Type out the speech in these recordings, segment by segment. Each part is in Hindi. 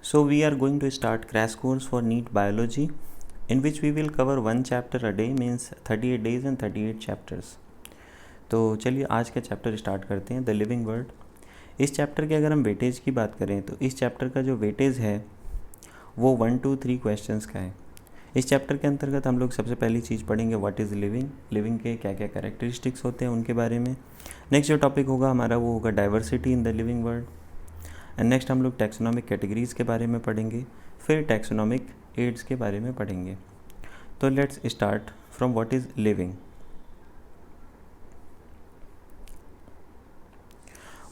So we are going to start crash course for NEET Biology, in which we will cover one chapter a day, means 38 days and 38 chapters. तो चलिए आज का चैप्टर स्टार्ट करते हैं, द लिविंग वर्ल्ड। इस चैप्टर के अगर हम वेटेज की बात करें तो इस चैप्टर का जो वेटेज है वो 1 2 3 क्वेश्चंस का है। इस चैप्टर के अंतर्गत हम लोग सबसे पहली चीज़ पढ़ेंगे व्हाट इज़ लिविंग, लिविंग के क्या क्या कैरेक्टरिस्टिक्स होते हैं उनके बारे में। नेक्स्ट जो टॉपिक होगा हमारा वो होगा diversity in the living world. And next हम लोग टैक्सोनॉमिक कैटेगरीज़ के बारे में पढ़ेंगे, फिर टैक्सोनॉमिक एड्स के बारे में पढ़ेंगे। तो let's start from what is living.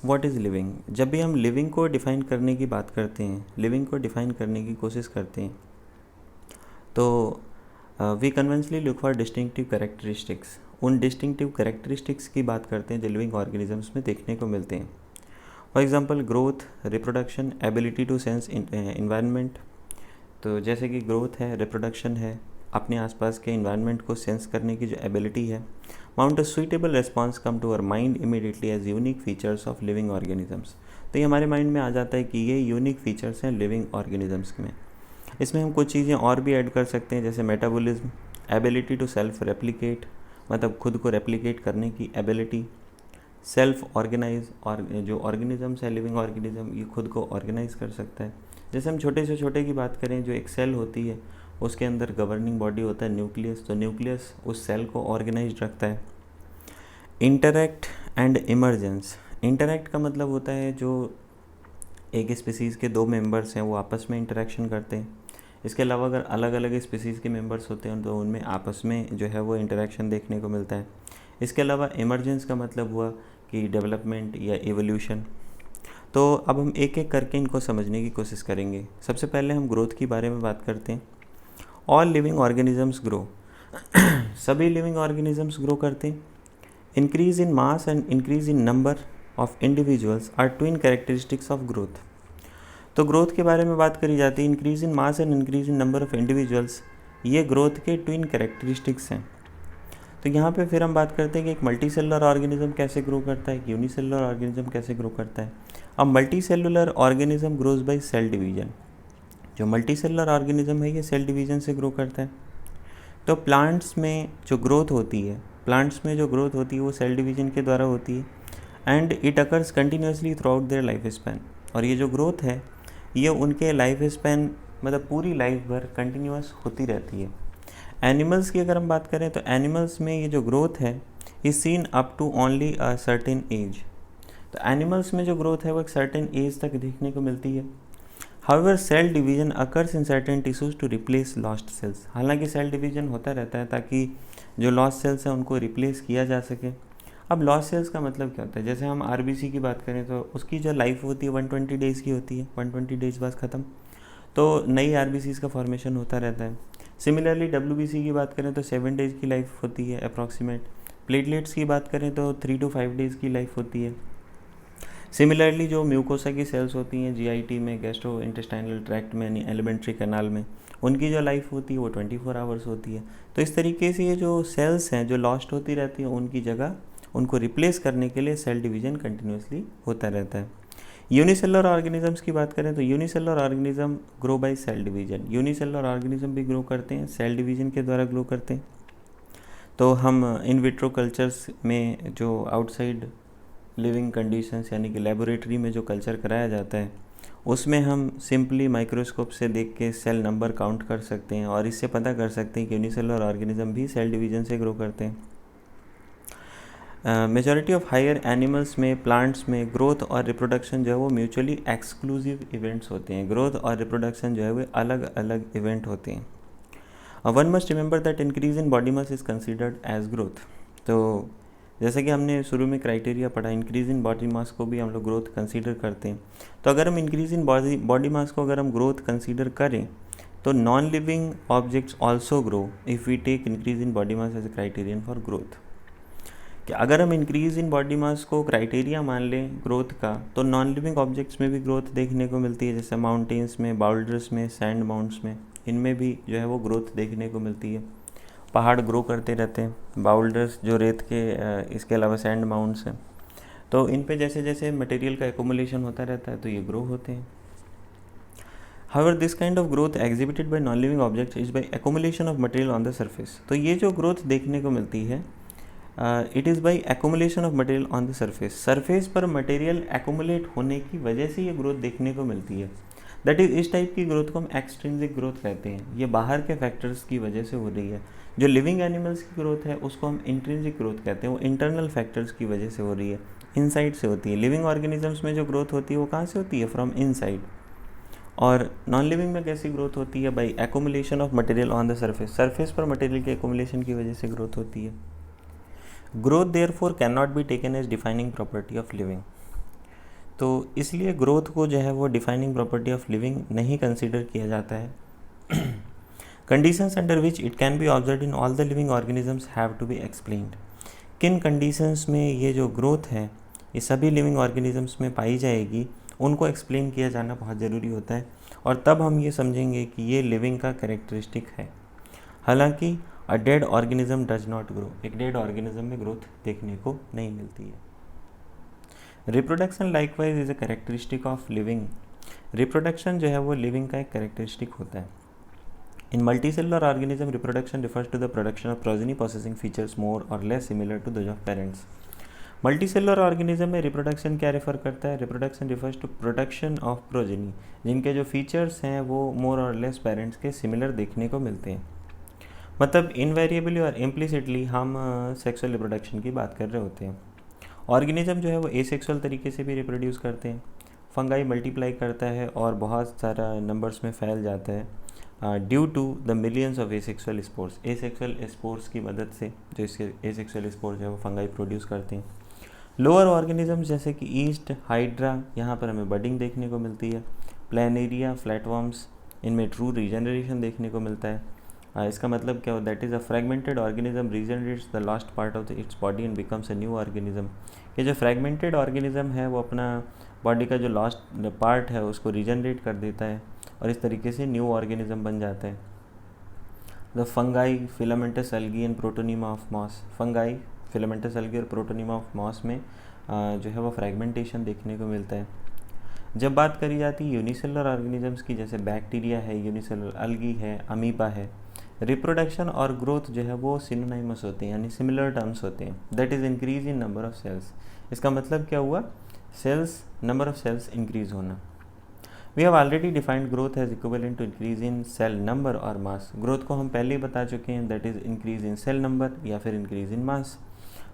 What is living, जब भी हम लिविंग को डिफ़ाइन करने की बात करते हैं, लिविंग को डिफ़ाइन करने की कोशिश करते हैं, तो we conventionally look for distinctive characteristics. उन डिस्टिंक्टिव कैरेक्टरिस्टिक्स की बात करते हैं जो लिविंग ऑर्गेनिजम्स में देखने को मिलते हैं। For example growth, reproduction, ability to sense environment. तो जैसे कि ग्रोथ है, रिप्रोडक्शन है, अपने आसपास के इन्वायरमेंट को सेंस करने की जो एबिलिटी है। Mount a suitable response come to our mind immediately as unique features of living organisms. तो ये हमारे माइंड में आ जाता है कि ये यूनिक फीचर्स हैं लिविंग ऑर्गेनिजम्स में। इसमें हम कुछ चीज़ें और भी ऐड कर सकते हैं, जैसे metabolism, ability to self replicate, मतलब खुद को रेप्लिकेट करने की एबिलिटी, सेल्फ ऑर्गेनाइज, और जो ऑर्गेनिजम्स है लिविंग ऑर्गेनिज्म ये खुद को ऑर्गेनाइज कर सकता है। जैसे हम छोटे से छोटे की बात करें, जो एक सेल होती है उसके अंदर गवर्निंग बॉडी होता है न्यूक्लियस, तो न्यूक्लियस उस सेल को ऑर्गेनाइज रखता है। इंटरैक्ट एंड इमर्जेंस, इंटरैक्ट का मतलब होता है जो एक स्पीसीज़ के दो मेंबर्स हैं वो आपस में इंटरेक्शन करते हैं। इसके अलावा अगर अलग अलग स्पीसीज़ के मेंबर्स होते हैं तो उनमें आपस में जो है वो इंटरेक्शन देखने को मिलता है। इसके अलावा इमरजेंस का मतलब हुआ कि डेवलपमेंट या एवोल्यूशन। तो अब हम एक एक करके इनको समझने की कोशिश करेंगे। सबसे पहले हम ग्रोथ के बारे में बात करते हैं। ऑल लिविंग ऑर्गेनिजम्स ग्रो, सभी लिविंग ऑर्गेनिजम्स ग्रो करते हैं। Increase in mass and increase in number of individuals are twin characteristics of growth. तो ग्रोथ के बारे में बात करी जाती है, increase in mass and increase in number of individuals, ये ग्रोथ के ट्विन कैरेक्टरिस्टिक्स हैं। तो यहाँ पे फिर हम बात करते हैं कि एक मल्टी सेलुलर ऑर्गेनिज्म कैसे ग्रो करता है, एक यूनिसेलुलर ऑर्गेनिज्म कैसे ग्रो करता है। अब multi cellular organism grows by cell division. जो मल्टी सेलुलर ऑर्गेनिज्म है ये सेल डिवीजन से ग्रो करता है। तो प्लांट्स में जो ग्रोथ होती है, वो सेल डिवीजन के द्वारा होती है। And it occurs continuously through out their life span. और ये जो ग्रोथ है ये उनके लाइफ स्पैन मतलब पूरी लाइफ भर कंटिन्यूस होती रहती है। एनिमल्स की अगर हम बात करें तो एनिमल्स में ये जो ग्रोथ है is seen up to only a certain age. तो एनिमल्स में जो ग्रोथ है वो एक सर्टेन एज तक देखने को मिलती है। However cell division occurs in certain tissues to replace lost cells. हालांकि सेल डिवीजन होता रहता है ताकि जो लॉस्ट सेल्स हैं उनको रिप्लेस किया जा सके। अब लॉस्ट सेल्स का मतलब क्या होता है, जैसे हम आरबीसी की बात करें तो उसकी जो लाइफ होती है 120 डेज़ की होती है, 120 डेज बाद ख़त्म। तो नई आरबीसीज का फॉर्मेशन होता रहता है। सिमिलरली डब्ल्यूबीसी की बात करें तो 7 डेज़ की लाइफ होती है अप्रॉक्सीमेट। प्लेटलेट्स की बात करें तो 3 to 5 डेज़ की लाइफ होती है। सिमिलरली जो म्यूकोसा की सेल्स होती हैं जीआईटी में, गैस्ट्रो इंटेस्टाइनल ट्रैक्ट में यानी एलिमेंट्री कैनाल में, उनकी जो लाइफ होती है वो 24 आवर्स होती है। तो इस तरीके से ये जो सेल्स हैं जो लॉस्ट होती रहती हैं उनकी जगह उनको रिप्लेस करने के लिए सेल डिवीजन कंटिन्यूसली होता रहता है। यूनिसेलुलर ऑर्गेनिजम्स की बात करें तो unicellular organism grow by cell division. Unicellular organism भी ग्रो करते हैं, सेल डिवीजन के द्वारा ग्रो करते हैं। तो हम इन विट्रो कल्चर्स में जो आउटसाइड लिविंग कंडीशंस यानी कि लेबोरेटरी में जो कल्चर कराया जाता है उसमें हम सिंपली माइक्रोस्कोप से देख के सेल नंबर काउंट कर सकते हैं और इससे पता कर सकते हैं कि यूनिसेलुलर ऑर्गेनिज्म भी सेल डिवीजन से ग्रो करते हैं। मेजॉरिटी ऑफ हायर एनिमल्स में, प्लांट्स में ग्रोथ और रिप्रोडक्शन जो है वो म्यूचुअली एक्सक्लूसिव इवेंट्स होते हैं। ग्रोथ और रिप्रोडक्शन जो है वो अलग अलग इवेंट होते हैं। One must remember that increase in body mass is considered as growth. तो जैसे कि हमने शुरू में क्राइटेरिया पढ़ा, इंक्रीज इन बॉडी मास को भी हम लोग ग्रोथ कंसीडर करते हैं। तो अगर हम इंक्रीज इन बॉडी मास को अगर हम ग्रोथ कंसीडर करें तो non living objects also grow if we take increase in body mass as a criterion for growth. कि अगर हम इंक्रीज इन बॉडी मास को क्राइटेरिया मान लें ग्रोथ का तो नॉन लिविंग ऑब्जेक्ट्स में भी ग्रोथ देखने को मिलती है, जैसे माउंटेन्स में, बाउल्डर्स में, सैंड माउंट्स में, इनमें भी जो है वो ग्रोथ देखने को मिलती है। पहाड़ ग्रो करते रहते हैं, बाउल्डर्स जो रेत के, इसके अलावा सैंड माउंट्स हैं, तो इन पे जैसे जैसे मटेरियल का एकोमुलेशन होता रहता है तो ये ग्रो होते हैं। However this kind of growth exhibited by non living objects is by accumulation of material on the surface. तो ये जो ग्रोथ देखने को मिलती है it is by accumulation of material on the surface. Surface पर मटेरियल एक्यूमुलेट होने की वजह से ये ग्रोथ देखने को मिलती है। दैट इज़ इस टाइप की ग्रोथ को हम एक्सट्रिंसिक ग्रोथ कहते हैं। ये बाहर के फैक्टर्स की वजह से हो रही है। जो लिविंग एनिमल्स की ग्रोथ है उसको हम इंट्रिंसिक ग्रोथ कहते हैं, वो इंटरनल फैक्टर्स की वजह से हो रही है, इनसाइड से होती है। लिविंग ऑर्गेनिजम्स में जो ग्रोथ होती है वो कहाँ से होती है? From inside. और नॉन लिविंग में कैसी ग्रोथ होती है? By accumulation of material on the surface. Surface पर मटेरियल के एक्यूमुलेशन की वजह से ग्रोथ होती है। Growth therefore can not be taken as defining property of living. तो इसलिए ग्रोथ को जो है वो डिफाइनिंग प्रॉपर्टी ऑफ लिविंग नहीं कंसिडर किया जाता है। Conditions under which it can be observe in all the living organisms have to be explained. किन कंडीशंस में ये जो ग्रोथ है ये सभी लिविंग ऑर्गेनिजम्स में पाई जाएगी, उनको एक्सप्लेन किया जाना बहुत ज़रूरी होता है, और तब हम ये समझेंगे कि ये लिविंग का कैरेक्टरिस्टिक है। हालांकि a dead organism does not grow, एक डेड ऑर्गेनिज्म में ग्रोथ देखने को नहीं मिलती है। Reproduction likewise is a characteristic of living. Reproduction जो है वो लिविंग का एक कैरेक्टरिस्टिक होता है। In multicellular organism reproduction refers to the production of progeny possessing features more और less similar to those of parents. Multicellular organism में रिप्रोडक्शन क्या रेफर करता है? Reproduction refers to production of progeny, जिनके जो फीचर्स हैं वो मोर और लेस पेरेंट्स के सिमिलर देखने को मिलते हैं। मतलब इनवेरिएबली और इम्प्लिसिटली हम सेक्सुअल रिप्रोडक्शन की बात कर रहे होते हैं। ऑर्गेनिज्म जो है वो एसेक्सुअल तरीके से भी रिप्रोड्यूस करते हैं। फंगाई मल्टीप्लाई करता है और बहुत सारा नंबर्स में फैल जाता है due to the millions of asexual spores. Asexual spores की मदद से जो इसके एसेक्सुअल स्पोर्स है वो फंगाई प्रोड्यूस करते हैं। लोअर ऑर्गेनिज्म जैसे कि ईस्ट, हाइड्रा, यहाँ पर हमें बडिंग देखने को मिलती है। प्लानेरिया, फ्लैटवर्म्स, इनमें ट्रू रीजनरेशन देखने को मिलता है। इसका मतलब क्या हो? That is a fragmented organism regenerates the last part of its body and becomes a new organism. ये जो फ्रैगमेंटेड ऑर्गेनिज्म है वो अपना बॉडी का जो लास्ट पार्ट है उसको रीजनरेट कर देता है और इस तरीके से न्यू ऑर्गेनिज्म बन जाता है। The fungi, filamentous algae and protonema of moss. Fungi, filamentous algae और प्रोटोनीमा ऑफ मॉस में जो है वो फ्रैगमेंटेशन देखने को मिलता है। जब बात करी जाती है यूनिसेलुलर ऑर्गेनिजम्स की, जैसे बैक्टीरिया है, यूनिसेलुलर अलगी है, अमीबा है, रिप्रोडक्शन और ग्रोथ जो है वो सिनोनिमस होते हैं, यानी सिमिलर टर्म्स होते हैं। That is increase in number of cells. इसका मतलब क्या हुआ? Cells, number of cells increase होना। We have already defined growth as equivalent to increase in cell number और मास। ग्रोथ को हम पहले ही बता चुके हैं, that is increase in cell number या फिर इंक्रीज इन मास।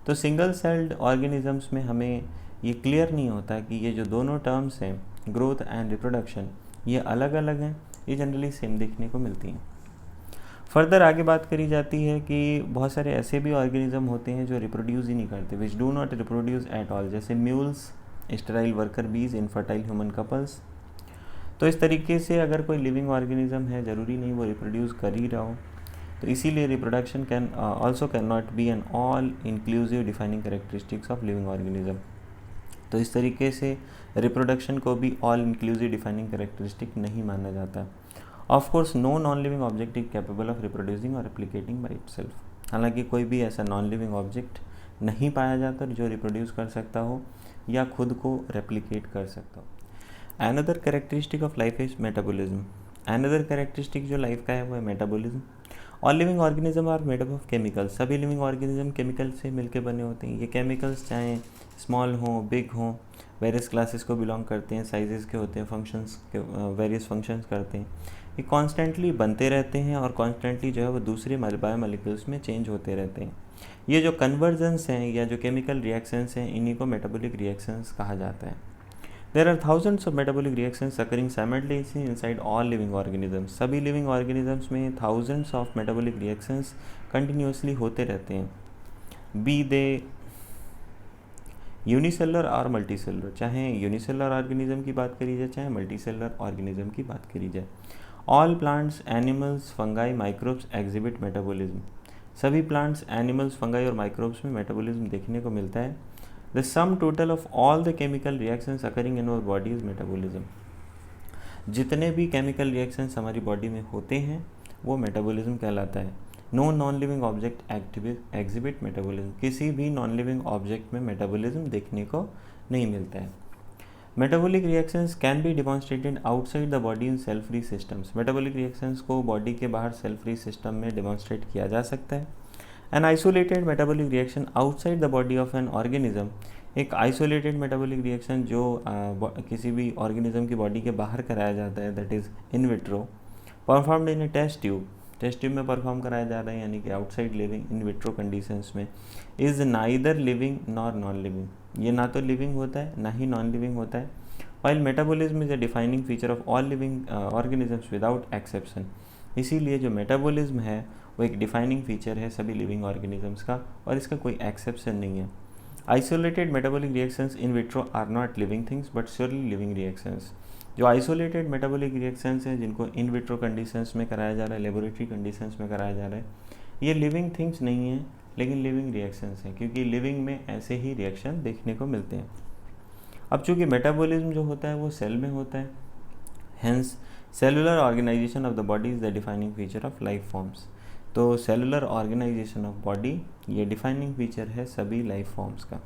तो सिंगल सेल्ड ऑर्गेनिजम्स में हमें ये क्लियर नहीं होता कि ये जो दोनों टर्म्स हैं, ग्रोथ एंड रिप्रोडक्शन, ये अलग अलग हैं, ये जनरली सेम देखने को मिलती हैं। फर्दर आगे बात करी जाती है कि बहुत सारे ऐसे भी ऑर्गेनिज्म होते हैं जो रिप्रोड्यूस ही नहीं करते, which do not reproduce at all, जैसे mules, sterile worker bees, infertile human couples. तो इस तरीके से अगर कोई लिविंग ऑर्गेनिज्म है, ज़रूरी नहीं वो रिप्रोड्यूस कर ही रहा हो, तो इसीलिए reproduction can also can not be an all inclusive defining characteristics of living organism. तो इस तरीके से रिप्रोडक्शन को भी ऑल इंक्लूसिव डिफाइनिंग कैरेक्टरिस्टिक नहीं माना जाता। Of course no non living object is capable of reproducing और रेप्लिकेटिंग बाई इटसेल्फ। हालांकि कोई भी ऐसा नॉन लिविंग ऑब्जेक्ट नहीं पाया जाता जो रिप्रोड्यूस कर सकता हो या खुद को रेप्लिकेट कर सकता हो। Another characteristic of life is metabolism. Another characteristic जो लाइफ का है वो है metabolism. All living organism are made up of chemicals. सभी लिविंग ऑर्गेनिज्म केमिकल से मिलकर बने होते हैं। ये केमिकल्स चाहे स्मॉल हों, बिग हों, वेरियस क्लासेस को बिलोंग करते हैं, साइजेस के होते हैं, फंक्शंस के वेरियस फंक्शंस करते हैं। ये कॉन्स्टेंटली बनते रहते हैं और कॉन्स्टेंटली जो है वो दूसरे बायोमोलिक्यूल्स में चेंज होते रहते हैं। ये जो कन्वर्जन्स हैं या जो केमिकल रिएक्शंस हैं, इन्हीं को मेटाबॉलिक रिएक्शंस कहा जाता है। There are thousands of metabolic reactions occurring simultaneously inside all living organisms. सभी living organisms में thousands of metabolic reactions continuously होते रहते हैं, be they यूनिसेलुलर और मल्टीसेलुलर। चाहे यूनिसेलुलर ऑर्गेनिज्म की बात करी जाए, चाहे मल्टीसेलुलर ऑर्गेनिज्म की बात करी जाए। All plants, animals, fungi, microbes exhibit metabolism. सभी प्लांट्स, एनिमल्स, फंगाई और माइक्रोब्स में मेटाबॉलिज्म देखने को मिलता है। The sum total of all the chemical reactions occurring in our body is metabolism. जितने भी केमिकल रिएक्शंस हमारी बॉडी में होते हैं वो मेटाबॉलिज्म कहलाता है। No non living object exhibit metabolism. किसी भी नॉन लिविंग ऑब्जेक्ट में मेटाबॉलिज्म देखने को नहीं मिलता है। Metabolic reactions can be demonstrated outside the body in cell free systems. Metabolic reactions को बॉडी के बाहर सेल फ्री सिस्टम में डिमॉन्स्ट्रेट किया जा सकता है। An isolated metabolic reaction outside the body of an organism, एक आइसोलेटेड मेटाबॉलिक रिएक्शन जो किसी भी ऑर्गेनिज्म की बॉडी के बाहर कराया जाता है, that is in vitro, performed in a test tube में परफॉर्म कराया जा रहा है, यानी कि outside living in vitro conditions में, is neither living nor non living, ये ना तो लिविंग होता है ना ही नॉन लिविंग होता है। While metabolism is a defining feature of all living organisms without exception, इसीलिए जो मेटाबॉलिज्म है वो एक डिफाइनिंग फीचर है सभी लिविंग ऑर्गेनिजम्स का और इसका कोई एक्सेप्शन नहीं है। Isolated metabolic reactions in vitro are not living things but surely living reactions. जो आइसोलेटेड मेटाबॉलिक रिएक्शंस हैं जिनको इन विट्रो कंडीशंस में कराया जा रहा है, लेबोरेटरी कंडीशंस में कराया जा रहा है, ये लिविंग थिंग्स नहीं हैं लेकिन लिविंग रिएक्शंस हैं, क्योंकि लिविंग में ऐसे ही रिएक्शन देखने को मिलते हैं। अब चूँकि मेटाबॉलिज्म जो होता है वो सेल में होता है, hence cellular organisation of the body is the defining feature of life forms. तो सेलुलर ऑर्गेनाइजेशन ऑफ बॉडी ये डिफाइनिंग फीचर है सभी लाइफ फॉर्म्स का।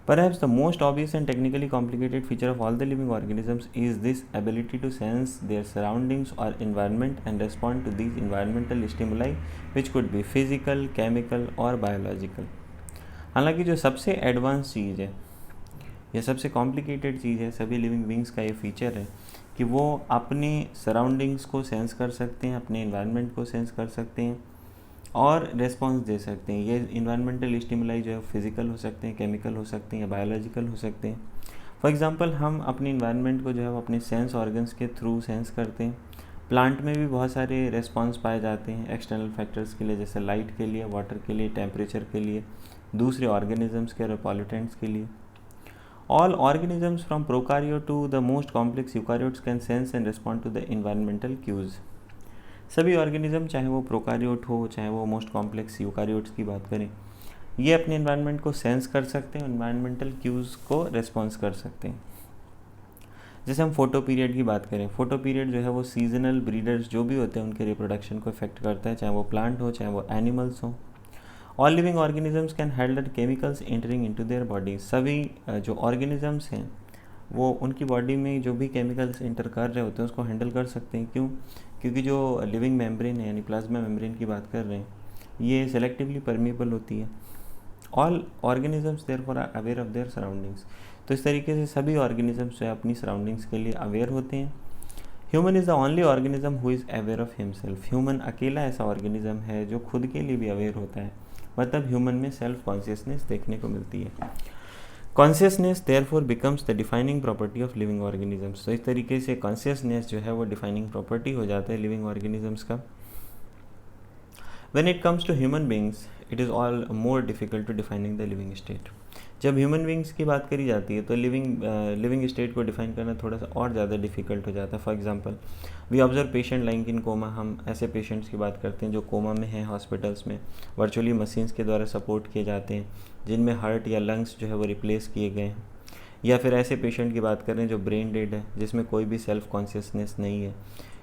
Perhaps the most obvious and technically complicated feature of all the living organisms is this ability to sense their surroundings or environment and respond to these environmental stimuli, which could be physical, chemical or biological. हालांकि जो सबसे एडवांस चीज़ है या सबसे कॉम्प्लिकेटेड चीज़ है सभी लिविंग बींग्स का ये फीचर है कि वो अपने सराउंडिंग्स को सेंस कर सकते हैं, अपने इन्वायरमेंट को सेंस कर सकते हैं और रेस्पॉन्स दे सकते हैं। ये इन्वायरमेंटल स्टिमुलाई जो है फिजिकल हो सकते हैं, केमिकल हो सकते हैं या बायोलॉजिकल हो सकते हैं। फॉर एग्जांपल हम अपने इन्वायरमेंट को जो है वो अपने सेंस ऑर्गन्स के थ्रू सेंस करते हैं। प्लांट में भी बहुत सारे रेस्पॉन्स पाए जाते हैं एक्सटर्नल फैक्टर्स के लिए, जैसे लाइट के लिए, वाटर के लिए, टेम्परेचर के लिए, दूसरे ऑर्गेनिजम्स के और पॉल्यूटेंट्स के लिए। All organisms from prokaryote to the most complex eukaryotes can sense and respond to the environmental cues. सभी ऑर्गेनिज्म, चाहे वो प्रोकारियोट हो चाहे वो मोस्ट कॉम्प्लेक्स यूकारियोट्स की बात करें, ये अपने इन्वायरमेंट को सेंस कर सकते हैं, इन्वायरमेंटल क्यूज़ को रेस्पॉन्स कर सकते हैं। जैसे हम फोटो पीरियड की बात करें, फोटो पीरियड जो है वो सीजनल ब्रीडर्स जो भी होते हैं उनके रिप्रोडक्शन को इफेक्ट करता है, चाहे वो प्लांट हो चाहे वो एनिमल्स हो। All living organisms can handle chemicals entering into their body. सभी जो ऑर्गेनिजम्स हैं वो उनकी बॉडी में जो भी केमिकल्स इंटर कर रहे होते हैं उसको हैंडल कर सकते हैं। क्यों? क्योंकि जो लिविंग मेम्ब्रेन है यानी प्लाज्मा मेम्ब्रेन की बात कर रहे हैं, ये सेलेक्टिवली परमिएबल होती है। All organisms therefore are aware of their surroundings. तो इस तरीके से सभी ऑर्गेनिजम्स जो है अपनी सराउंडिंग्स के लिए अवेयर होते हैं। Human is the only organism who is aware of himself. Human अकेला ऐसा ऑर्गेनिज्म है जो खुद के लिए भी अवेयर होता है, मतलब ह्यूमन में सेल्फ कॉन्शियसनेस देखने को मिलती है। Consciousness therefore becomes the defining property of living organisms. तो इस तरीके से कॉन्शियसनेस जो है वो डिफाइनिंग प्रॉपर्टी हो जाता है लिविंग ऑर्गेनिजम्स का। When it comes to human beings it is all more difficult to defining the living state. जब ह्यूमन बींग्स की बात करी जाती है तो लिविंग स्टेट को डिफाइन करना थोड़ा सा और ज़्यादा डिफिकल्ट हो जाता है। For example we observe patient lying in coma. हम ऐसे पेशेंट्स की बात करते हैं जो कोमा में हैं हॉस्पिटल्स में, वर्चुअली मशीन्स के द्वारा सपोर्ट किए जाते हैं, जिनमें हार्ट या लंग्स जो है वो रिप्लेस किए गए हैं। या फिर ऐसे पेशेंट की बात करें जो ब्रेन डेड है, जिसमें कोई भी सेल्फ कॉन्शियसनेस नहीं है,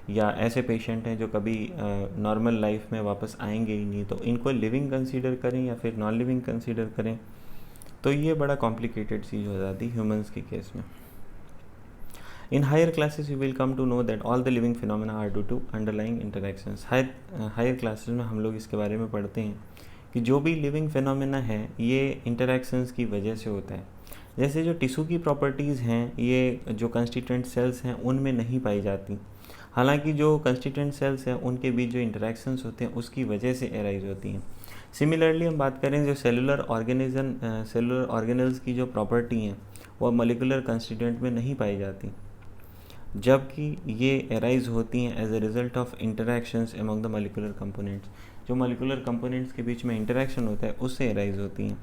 या ऐसे पेशेंट हैं जो कभी नॉर्मल लाइफ में वापस आएंगे ही नहीं। तो इनको लिविंग कंसीडर करें या फिर नॉन लिविंग कंसीडर करें, तो ये बड़ा कॉम्प्लिकेटेड चीज़ हो जाती है ह्यूमंस के केस में। In higher classes you will come to know that all the living phenomena are due to underlying interactions. Higher classes में हम लोग इसके बारे में पढ़ते हैं कि जो भी लिविंग फिनोमेना है ये इंटरेक्शंस की वजह से होता है। जैसे जो टिश्यू की प्रॉपर्टीज़ हैं ये जो कंस्टिट्यूएंट सेल्स हैं उनमें नहीं पाई जाती, हालांकि जो कंस्टिट्यूएंट सेल्स हैं उनके बीच जो इंटरेक्शंस होते हैं उसकी वजह से एराइज होती हैं। सिमिलरली हम बात करें जो सेलुलर ऑर्गेनल्स की जो प्रॉपर्टी हैं वो मॉलिक्यूलर कंस्टिट्यूएंट में नहीं पाई जाती, जबकि ये एराइज होती हैं as a result of interactions among the molecular components. जो मॉलिक्यूलर कंपोनेंट्स के बीच में इंटरेक्शन होता है उससे एराइज होती हैं।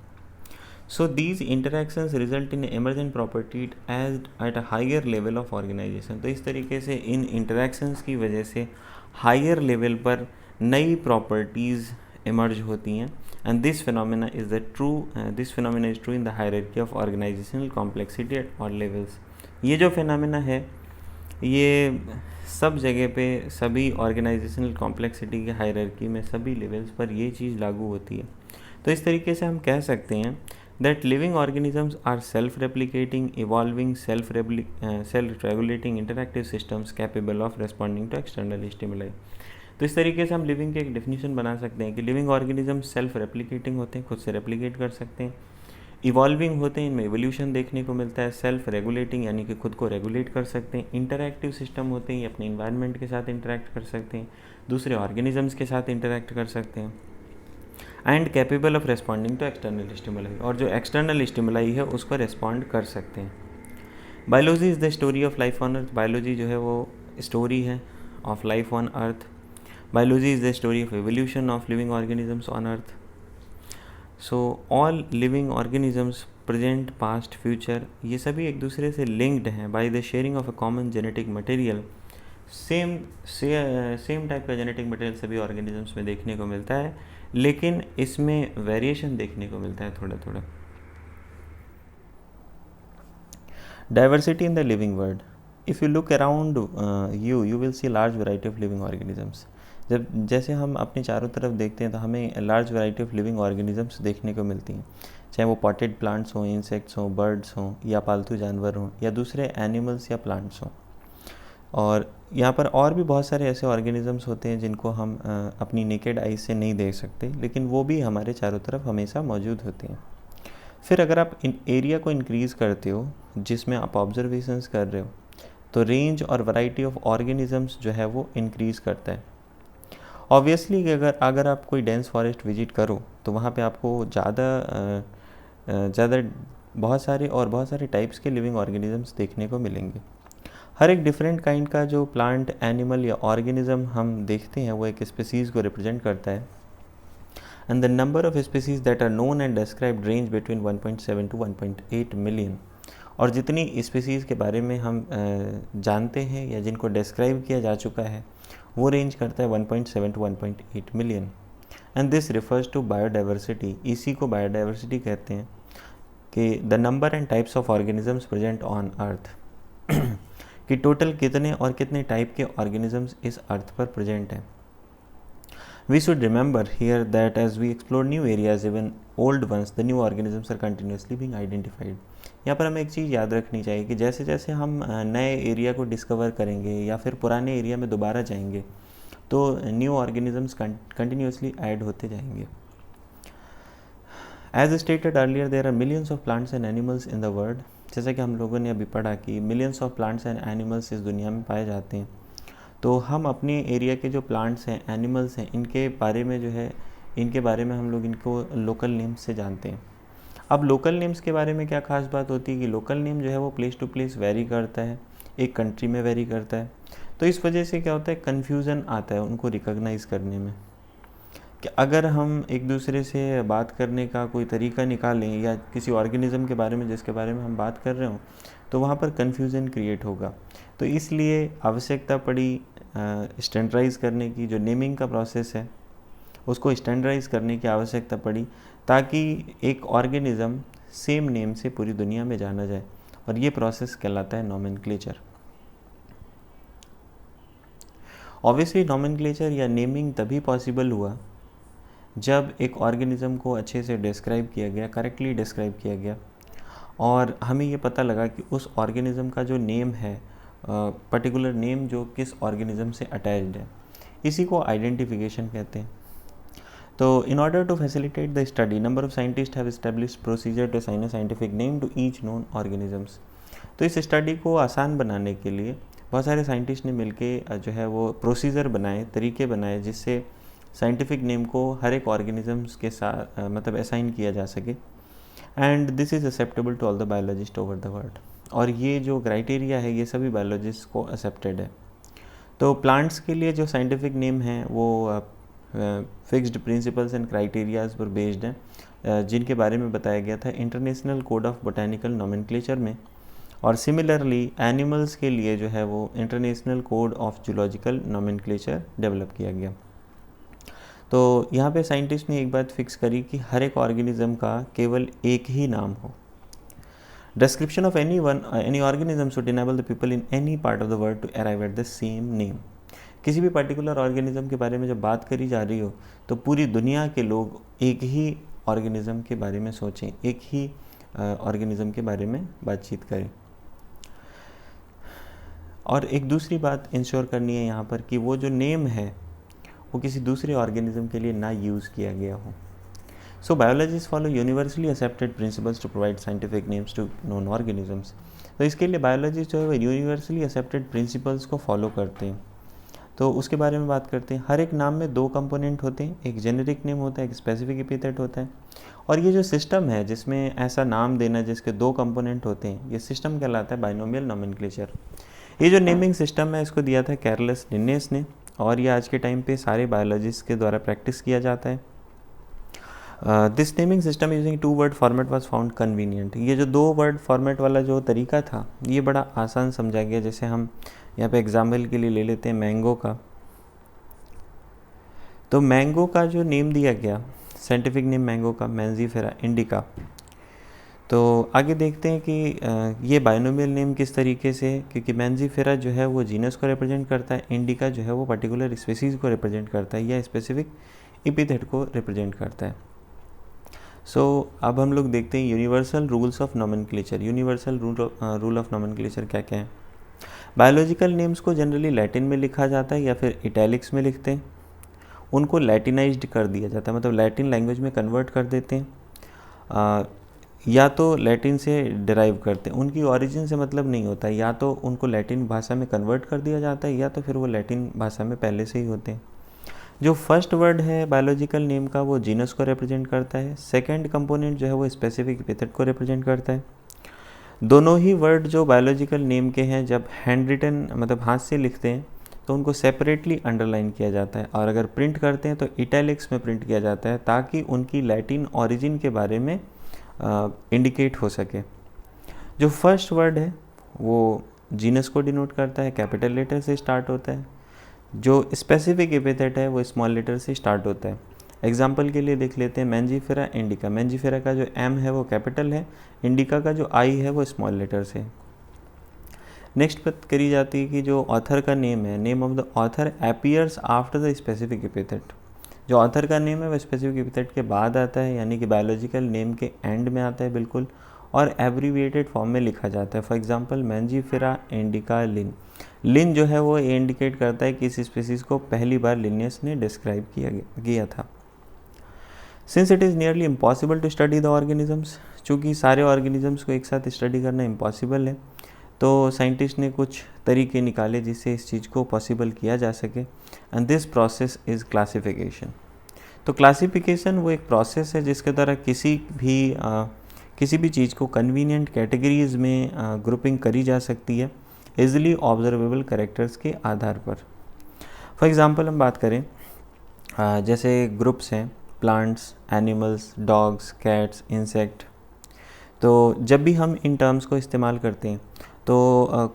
So these interactions result in emergent property as at a higher level of organisation. तो इस तरीके से इन इंटरेक्शंस की वजह से हायर लेवल पर नई प्रॉपर्टीज़ emerge होती हैं। And this phenomena is true in the hierarchy of organisational complexity at all levels. ये जो फिनोमेना है ये सब जगह पे सभी ऑर्गेनाइजेशनल कॉम्प्लेक्सिटी के हायरार्की में सभी लेवल्स पर ये चीज़ लागू होती है। तो इस तरीके से हम कह सकते हैं that living organisms are self-replicating, evolving, self-regulating interactive systems capable of responding to external stimuli. तो इस तरीके से हम लिविंग के एक डेफिनेशन बना सकते हैं कि लिविंग ऑर्गेनिज्म सेल्फ रेप्लिकेटिंग होते हैं, खुद से रेप्लिकेट कर सकते हैं, इवॉल्विंग होते हैं, इनमें एवोल्यूशन देखने को मिलता है, सेल्फ रेगुलेटिंग यानी कि खुद को रेगुलेट कर सकते हैं, इंटरैक्टिव सिस्टम होते हैं, ये अपने इन्वायरमेंट के साथ इंटरैक्ट कर सकते हैं, दूसरे ऑर्गेनिजम्स के साथ इंटरैक्ट कर सकते हैं, and capable of responding to external stimuli, और जो एक्सटर्नल स्टिमुलाई है उसको रेस्पॉन्ड कर सकते हैं. Biology is the story of life on earth. Biology जो है वो स्टोरी है of life on earth. Biology is the story of evolution of living organisms on earth. So all living organisms present past future ये सभी एक दूसरे से लिंक्ड हैं by the sharing of a common genetic material. Same type का जेनेटिक मटेरियल सभी ऑर्गेनिजम्स में देखने को मिलता है, लेकिन इसमें वेरिएशन देखने को मिलता है थोड़ा थोड़ा. Diversity in the living world. If you look around you will see large variety of living organisms. जैसे हम अपने चारों तरफ देखते हैं तो हमें large variety of living organisms देखने को मिलती हैं, चाहे वो पॉटेड प्लांट्स हों, इंसेक्ट्स हों, बर्ड्स हों, या पालतू जानवर हों, या दूसरे एनिमल्स या प्लांट्स हों. और यहाँ पर और भी बहुत सारे ऐसे ऑर्गेनिजम्स होते हैं जिनको हम अपनी नेकेड आई से नहीं देख सकते, लेकिन वो भी हमारे चारों तरफ हमेशा मौजूद होते हैं. फिर अगर आप इन एरिया को इंक्रीज़ करते हो जिसमें आप ऑब्जर्वेशंस कर रहे हो, तो रेंज और वैरायटी ऑफ ऑर्गेनिजम्स जो है वो इंक्रीज़ करता है. ऑब्वियसली अगर आप कोई डेंस फॉरेस्ट विजिट करो तो वहाँ पे आपको ज़्यादा बहुत सारे टाइप्स के लिविंग ऑर्गेनिजम्स देखने को मिलेंगे. हर एक डिफरेंट काइंड का जो प्लांट, एनिमल या ऑर्गेनिज्म हम देखते हैं वो एक स्पीसीज़ को रिप्रेजेंट करता है. And the number of species that are known and described range between 1.7 to 1.8 million. और जितनी स्पीसीज़ के बारे में हम जानते हैं या जिनको डिस्क्राइब किया जा चुका है वो रेंज करता है 1.7 to 1.8 million. And this refers to biodiversity. इसी को बायोडाइवर्सिटी कहते हैं कि the number and types of organisms present on earth, कि टोटल कितने और कितने टाइप के ऑर्गेनिजम्स इस अर्थ पर प्रेजेंट हैं. We should remember here that as we explore new areas even old ones the new organisms are continuously being identified. यहाँ पर हमें एक चीज़ याद रखनी चाहिए कि जैसे जैसे हम नए एरिया को डिस्कवर करेंगे या फिर पुराने एरिया में दोबारा जाएंगे तो न्यू ऑर्गेनिजम्स कंटिन्यूसली ऐड होते जाएंगे. As stated earlier there are millions of plants and animals in the world. जैसा कि हम लोगों ने अभी पढ़ा कि millions of plants and animals इस दुनिया में पाए जाते हैं. तो हम अपने एरिया के जो प्लांट्स हैं, एनिमल्स हैं, इनके बारे में हम लोग इनको लोकल नेम्स से जानते हैं. अब लोकल नेम्स के बारे में क्या खास बात होती है कि लोकल नेम जो है वो प्लेस टू प्लेस वेरी करता है, एक कंट्री में वेरी करता है. तो इस वजह से क्या होता है, कन्फ्यूज़न आता है उनको रिकॉग्नाइज़ करने में. कि अगर हम एक दूसरे से बात करने का कोई तरीका निकालें या किसी ऑर्गेनिज्म के बारे में जिसके बारे में हम बात कर रहे हों तो वहाँ पर कन्फ्यूज़न क्रिएट होगा. तो इसलिए आवश्यकता पड़ी स्टैंडर्डाइज़ करने की. जो नेमिंग का प्रोसेस है उसको स्टैंडर्डाइज़ करने की आवश्यकता पड़ी ताकि एक ऑर्गेनिज़म सेम नेम से पूरी दुनिया में जाना जाए, और ये प्रोसेस कहलाता है नॉमेनक्लेचर. ऑब्वियसली नॉमेनक्लेचर या नेमिंग तभी पॉसिबल हुआ जब एक ऑर्गेनिज़म को अच्छे से डिस्क्राइब किया गया, करेक्टली डिस्क्राइब किया गया, और हमें ये पता लगा कि उस ऑर्गेनिज़म का जो नेम है, पर्टिकुलर नेम जो किस ऑर्गेनिज़म से अटैच्ड है, इसी को आइडेंटिफिकेशन कहते हैं. तो in order to facilitate the study number of scientist have established procedure to assign a scientific name to each known organisms. तो इस स्टडी को आसान बनाने के लिए बहुत सारे साइंटिस्ट ने मिलके जो है वो प्रोसीजर बनाए, तरीके बनाए जिससे साइंटिफिक नेम को हर एक ऑर्गेनिजम्स के साथ मतलब असाइन किया जा सके. And this is acceptable to all the biologist over the world. और ये जो क्राइटेरिया है ये सभी बायोलॉजिस्ट को एक्सेप्टेड है. तो प्लांट्स के लिए जो साइंटिफिक नेम है वो फिक्स्ड प्रिंसिपल्स एंड क्राइटेरियाज पर बेस्ड हैं, जिनके बारे में बताया गया था international code of botanical nomenclature में. और सिमिलरली एनिमल्स के लिए जो है वो international code of zoological nomenclature develop किया गया. तो यहाँ पे साइंटिस्ट ने एक बात फिक्स करी कि हर एक ऑर्गेनिज्म का केवल एक ही नाम हो. Description of any organism should enable the people in any part of the world to arrive at the same name. किसी भी पर्टिकुलर ऑर्गेनिज्म के बारे में जब बात करी जा रही हो तो पूरी दुनिया के लोग एक ही ऑर्गेनिज़म के बारे में सोचें, एक ही ऑर्गेनिज़म के बारे में बातचीत करें। और एक दूसरी बात इंश्योर करनी है यहाँ पर कि वो जो नेम है वो किसी दूसरे ऑर्गेनिज़म के लिए ना यूज़ किया गया हो। So biologist follow universally accepted principles to provide scientific names to known organisms. तो इसके लिए बायोलॉजिस्ट जो है वो यूनिवर्सली एक्सेप्टेड प्रिंसिपल्स को फॉलो करते हैं। तो उसके बारे में बात करते हैं। हर एक नाम में दो कंपोनेंट होते हैं, एक जेनेरिक नेम होता है, एक स्पेसिफिक एपिथेट होता है। और ये जो सिस्टम है जिसमें ऐसा नाम देना जिसके दो कंपोनेंट होते हैं, ये सिस्टम कहलाता है बाइनोमियल नोमेनक्लेचर। ये जो नेमिंग सिस्टम है इसको दिया था कैरलस लिन्नेस ने, और ये आज के टाइम पे सारे बायोलॉजिस्ट के द्वारा प्रैक्टिस किया जाता है। This naming system using 2 word format was found convenient. ये जो 2 वर्ड फॉर्मेट वाला जो तरीका था ये बड़ा आसान समझा गया। जैसे हम यहाँ पे एग्जाम्पल के लिए ले लेते हैं मैंगो का। तो मैंगो का जो नेम दिया गया, साइंटिफिक नेम मैंगो का मैंजीफेरा इंडिका। तो आगे देखते हैं कि ये बाइनोमियल नेम किस तरीके से, क्योंकि मैंजीफेरा जो है वो जीनस को रिप्रेजेंट करता है, इंडिका जो है वो पर्टिकुलर स्पीसीज़ को रिप्रेजेंट करता है या स्पेसिफिक एपिथेट को रिप्रेजेंट करता है। सो अब हम लोग देखते हैं universal rules of nomenclature. Universal rule of nomenclature क्या क्या है। बायोलॉजिकल नेम्स को जनरली लैटिन में लिखा जाता है या फिर इटैलिक्स में लिखते हैं। उनको लैटिनाइज्ड कर दिया जाता है, मतलब लैटिन लैंग्वेज में कन्वर्ट कर देते हैं, या तो लैटिन से डिराइव करते हैं। उनकी ओरिजिन से मतलब नहीं होता है, या तो उनको लैटिन भाषा में कन्वर्ट कर दिया जाता है या तो फिर वो लैटिन भाषा में पहले से ही होते हैं। जो फर्स्ट वर्ड है बायोलॉजिकल नेम का वो जीनस को रिप्रेजेंट करता है। सेकंड कंपोनेंट जो है वो स्पेसिफिक एपिथेट को रिप्रेजेंट करता है। दोनों ही वर्ड जो बायोलॉजिकल नेम के हैं जब हैंड रिटन मतलब हाथ से लिखते हैं तो उनको सेपरेटली अंडरलाइन किया जाता है, और अगर प्रिंट करते हैं तो इटैलिक्स में प्रिंट किया जाता है ताकि उनकी लैटिन ओरिजिन के बारे में इंडिकेट हो सके। जो फर्स्ट वर्ड है वो जीनस को डिनोट करता है, कैपिटल लेटर से स्टार्ट होता है। जो स्पेसिफिक एपिथेट है वो स्मॉल लेटर से स्टार्ट होता है। एग्जाम्पल के लिए देख लेते हैं मैंजीफेरा इंडिका। मैंजीफेरा का जो एम है वो कैपिटल है, इंडिका का जो आई है वो स्मॉल लेटर से। नेक्स्ट बात करी जाती है कि जो ऑथर का नेम है, name of the author appears after the specific epithet. जो ऑथर का नेम है वो स्पेसिफिक एपिथेट के बाद आता है, यानी कि बायोलॉजिकल नेम के एंड में आता है बिल्कुल, और एब्रीविएटेड फॉर्म में लिखा जाता है। For example Mangifera indica Linn. Linn जो है वो इंडिकेट करता है कि इस स्पीसीज़ को पहली बार लिनियस ने डिस्क्राइब किया था। Since it is nearly impossible to study the organisms, चूँकि सारे ऑर्गेनिजम्स को एक साथ स्टडी करना इम्पॉसिबल है, तो साइंटिस्ट ने कुछ तरीके निकाले जिससे इस चीज़ को पॉसिबल किया जा सके, and this process is classification. तो क्लासिफिकेशन वो एक प्रोसेस है जिसके द्वारा किसी भी चीज़ को कन्वीनियंट कैटेगरीज़ में ग्रुपिंग करी जा सकती है इजीली ऑब्जर्वेबल कैरेक्टर्स के आधार पर। फॉर एग्जांपल हम बात करें, जैसे ग्रुप्स हैं plants, animals, dogs, cats, insect. तो जब भी हम इन टर्म्स को इस्तेमाल करते हैं तो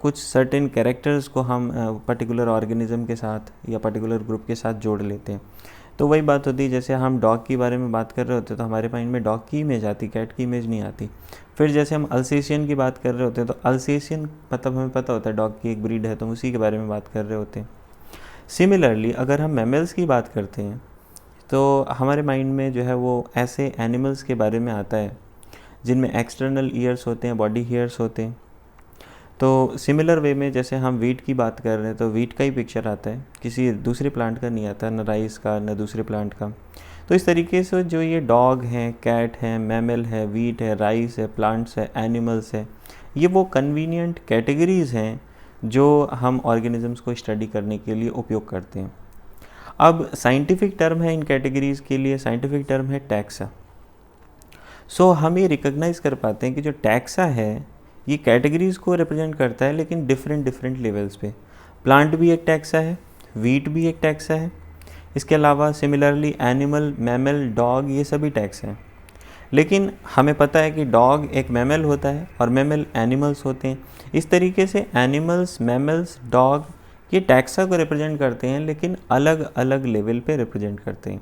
कुछ सर्टेन कैरेक्टर्स को हम पर्टिकुलर ऑर्गेनिज्म के साथ या पर्टिकुलर ग्रुप के साथ जोड़ लेते हैं। तो वही बात होती है, जैसे हम डॉग के बारे में बात कर रहे होते हैं तो हमारे माइंड में डॉग की इमेज आती, कैट की इमेज नहीं आती। फिर जैसे हम अल्सेशियन की बात कर रहे होते हैं तो अल्सेशियन मतलब हमें पता होता है डॉग की एक ब्रीड है, तो हम उसी के बारे में बात कर रहे होते हैं। सिमिलरली अगर हम मैमल्स की बात करते हैं तो हमारे माइंड में जो है वो ऐसे एनिमल्स के बारे में आता है जिनमें एक्सटर्नल ईयर्स होते हैं, बॉडी हेयर्स होते हैं। तो सिमिलर वे में जैसे हम वीट की बात कर रहे हैं तो वीट का ही पिक्चर आता है, किसी दूसरे प्लांट का नहीं आता, न राइस का न दूसरे प्लांट का। तो इस तरीके से जो ये डॉग हैं, कैट हैं, मैमल है, वीट है, राइस है, प्लांट्स है, एनिमल्स है, ये वो कन्वीनियंट कैटेगरीज़ हैं जो हम ऑर्गेनिजम्स को स्टडी करने के लिए उपयोग करते हैं। अब साइंटिफिक टर्म है इन कैटेगरीज़ के लिए, साइंटिफिक टर्म है टैक्सा। सो हम ये रिकॉग्नाइज़ कर पाते हैं कि जो टैक्सा है ये कैटेगरीज़ को रिप्रेजेंट करता है, लेकिन डिफरेंट लेवल्स पे। प्लांट भी एक टैक्सा है, वीट भी एक टैक्सा है, इसके अलावा सिमिलरली एनिमल, मैमल, डॉग, ये सभी टैक्स हैं। लेकिन हमें पता है कि डॉग एक मैमल होता है और मैमल एनिमल्स होते हैं। इस तरीके से एनिमल्स, मैमल्स, डॉग ये टैक्सा को रिप्रेजेंट करते हैं, लेकिन अलग अलग लेवल पे रिप्रेजेंट करते हैं।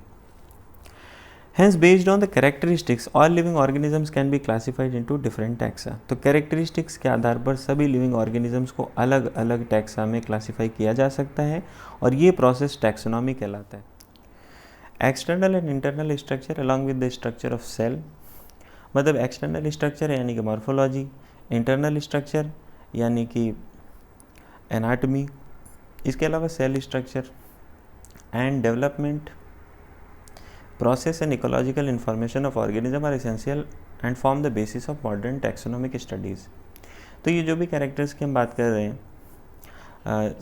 Hence, based on the characteristics, all living organisms can be classified into different taxa. तो characteristics के आधार पर सभी living organisms को अलग अलग taxa में classify किया जा सकता है और ये process taxonomy कहलाता है। External and internal structure along with the structure of cell, मतलब एक्सटर्नल स्ट्रक्चर यानी कि मॉर्फोलॉजी, इंटरनल स्ट्रक्चर यानी कि एनाटमी, इसके अलावा cell structure and development process and ecological information of organism are essential and form the basis of modern taxonomic studies. तो ये जो भी कैरेक्टर्स की हम बात कर रहे हैं,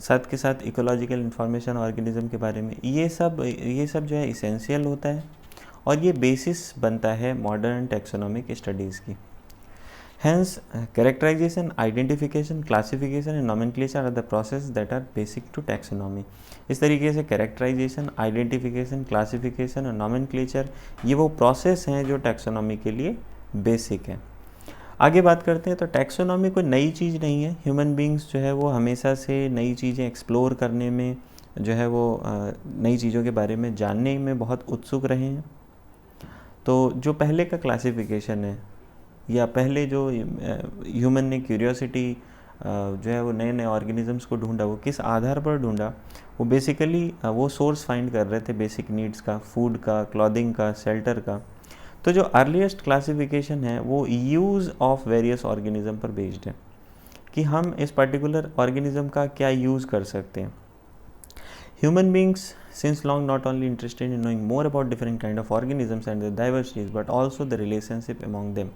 साथ के साथ इकोलॉजिकल इंफॉर्मेशन ऑर्गेनिज्म के बारे में, ये सब जो है इसेंशियल होता है और ये बेसिस बनता है मॉडर्न टैक्सोनॉमिक स्टडीज़ की। Hence, characterization, identification, classification and nomenclature are the process that are basic to taxonomy। इस तरीके से characterization, identification, classification और nomenclature ये वो process हैं जो taxonomy के लिए basic हैं। आगे बात करते हैं तो टैक्सोनॉमी कोई नई चीज़ नहीं है। ह्यूमन बींग्स जो है वो हमेशा से नई चीज़ें एक्सप्लोर करने में जो है वो नई चीज़ों के बारे में जानने में बहुत उत्सुक रहे हैं। तो जो पहले का क्लासिफिकेशन है या पहले जो ह्यूमन ने क्यूरियोसिटी जो है वो नए नए ऑर्गेनिजम्स को ढूंढा, वो किस आधार पर ढूंढा, वो बेसिकली वो सोर्स फाइंड कर रहे थे बेसिक नीड्स का, फूड का, क्लॉथिंग का, शेल्टर का। तो जो अर्लीस्ट क्लासिफिकेशन है वो यूज़ ऑफ वेरियस ऑर्गेनिज्म पर बेस्ड है कि हम इस पर्टिकुलर ऑर्गेनिज्म का क्या यूज़ कर सकते हैं। Human beings since long not only interested in knowing more about different kind of organisms and their diversities but also the relationship among them।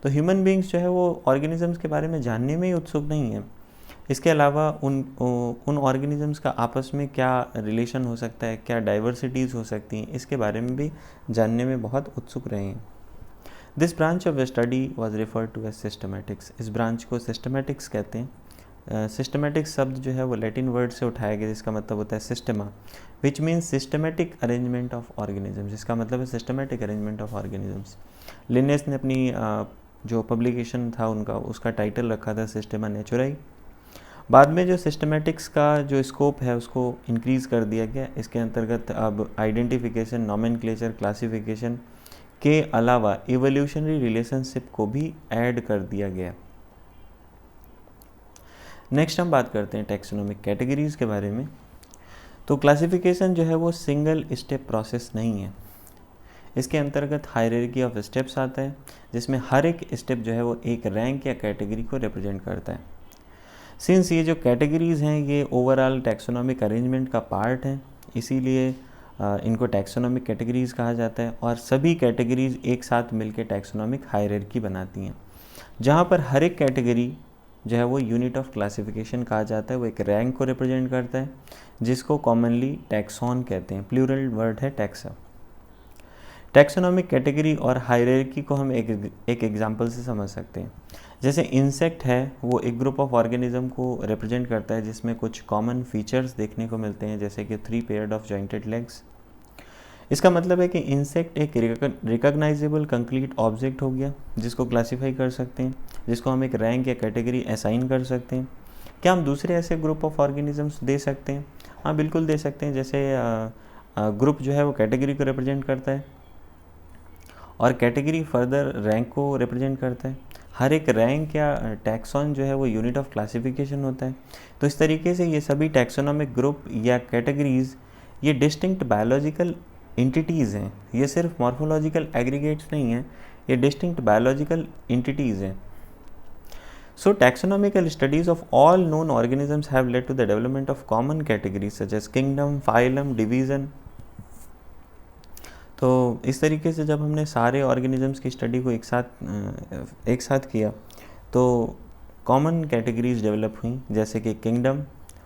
तो ह्यूमन बींग्स जो है वो ऑर्गेनिजम्स के बारे में जानने में ही उत्सुक नहीं है, इसके अलावा उन ऑर्गेनिजम्स का आपस में क्या रिलेशन हो सकता है, क्या डाइवर्सिटीज़ हो सकती हैं, इसके बारे में भी जानने में बहुत उत्सुक रहे हैं। This branch of study was referred to as systematics. इस ब्रांच को सिस्टमैटिक्स कहते हैं। सिस्टमैटिक्स शब्द जो है वो लैटिन वर्ड से उठाया गया जिसका मतलब होता है Systema, which means systematic arrangement of organisms, जिसका मतलब है systematic arrangement of organisms. Lioness ने अपनी जो पब्लिकेशन था उनका, उसका टाइटल रखा था सिस्टेमा नेचुराई। बाद में जो सिस्टमैटिक्स का जो स्कोप है उसको इंक्रीज़ कर दिया गया। इसके अंतर्गत अब आइडेंटिफिकेशन, नॉमेनक्लेचर, क्लासिफिकेशन के अलावा इवोल्यूशनरी रिलेशनशिप को भी ऐड कर दिया गया। नेक्स्ट हम बात करते हैं टैक्सोनॉमिक कैटेगरीज़ के बारे में। तो क्लासिफिकेशन जो है वो सिंगल स्टेप प्रोसेस नहीं है। इसके अंतर्गत हायरार्की ऑफ स्टेप्स आता है जिसमें हर एक स्टेप जो है वो एक रैंक या कैटेगरी को रिप्रेजेंट करता है। सिंस ये जो कैटेगरीज़ हैं ये ओवरऑल टैक्सोनॉमिक अरेंजमेंट का पार्ट है, इसीलिए इनको टैक्सोनॉमिक कैटेगरीज़ कहा जाता है और सभी कैटेगरीज़ एक साथ मिलकर टैक्सोनॉमिक हायरार्की बनाती हैं, जहाँ पर हर एक कैटेगरी जो है वो यूनिट ऑफ क्लासिफिकेशन कहा जाता है। वो एक रैंक को रिप्रेजेंट करता है जिसको कॉमनली टैक्सॉन कहते हैं, प्लूरल वर्ड है टैक्सा। टैक्सोनॉमिक कैटेगरी और हायरार्की को हम एक एग्जांपल से समझ सकते हैं। जैसे इंसेक्ट है वो एक ग्रुप ऑफ ऑर्गेनिज्म को रिप्रेजेंट करता है जिसमें कुछ कॉमन फीचर्स देखने को मिलते हैं, जैसे कि 3 पेयर्ड ऑफ जॉइंटेड लेग्स। इसका मतलब है कि इंसेक्ट एक रिकॉग्नाइजेबल कंक्रीट ऑब्जेक्ट हो गया जिसको क्लासीफाई कर सकते हैं, जिसको हम एक रैंक या कैटेगरी असाइन कर सकते हैं। क्या हम दूसरे ऐसे ग्रुप ऑफ ऑर्गेनिजम्स दे सकते हैं? हाँ, बिल्कुल दे सकते हैं। जैसे ग्रुप जो है वो कैटेगरी को रिप्रेजेंट करता है और कैटेगरी फर्दर रैंक को रिप्रेजेंट करता है। हर एक रैंक या टैक्सॉन जो है वो यूनिट ऑफ क्लासिफिकेशन होता है। तो इस तरीके से ये सभी टैक्सोनॉमिक ग्रुप या कैटेगरीज़ ये डिस्टिंक्ट बायोलॉजिकल एंटिटीज़ हैं। ये सिर्फ मॉर्फोलॉजिकल एग्रीगेट्स नहीं हैं, ये डिस्टिंक्ट बायोलॉजिकल एंटिटीज़ हैं। So taxonomical studies of all known organisms have led to the development of common categories such as kingdom, phylum, division। तो इस तरीके से जब हमने सारे ऑर्गेनिजम्स की स्टडी को एक साथ किया तो कॉमन कैटेगरीज डेवलप हुई, जैसे कि किंगडम,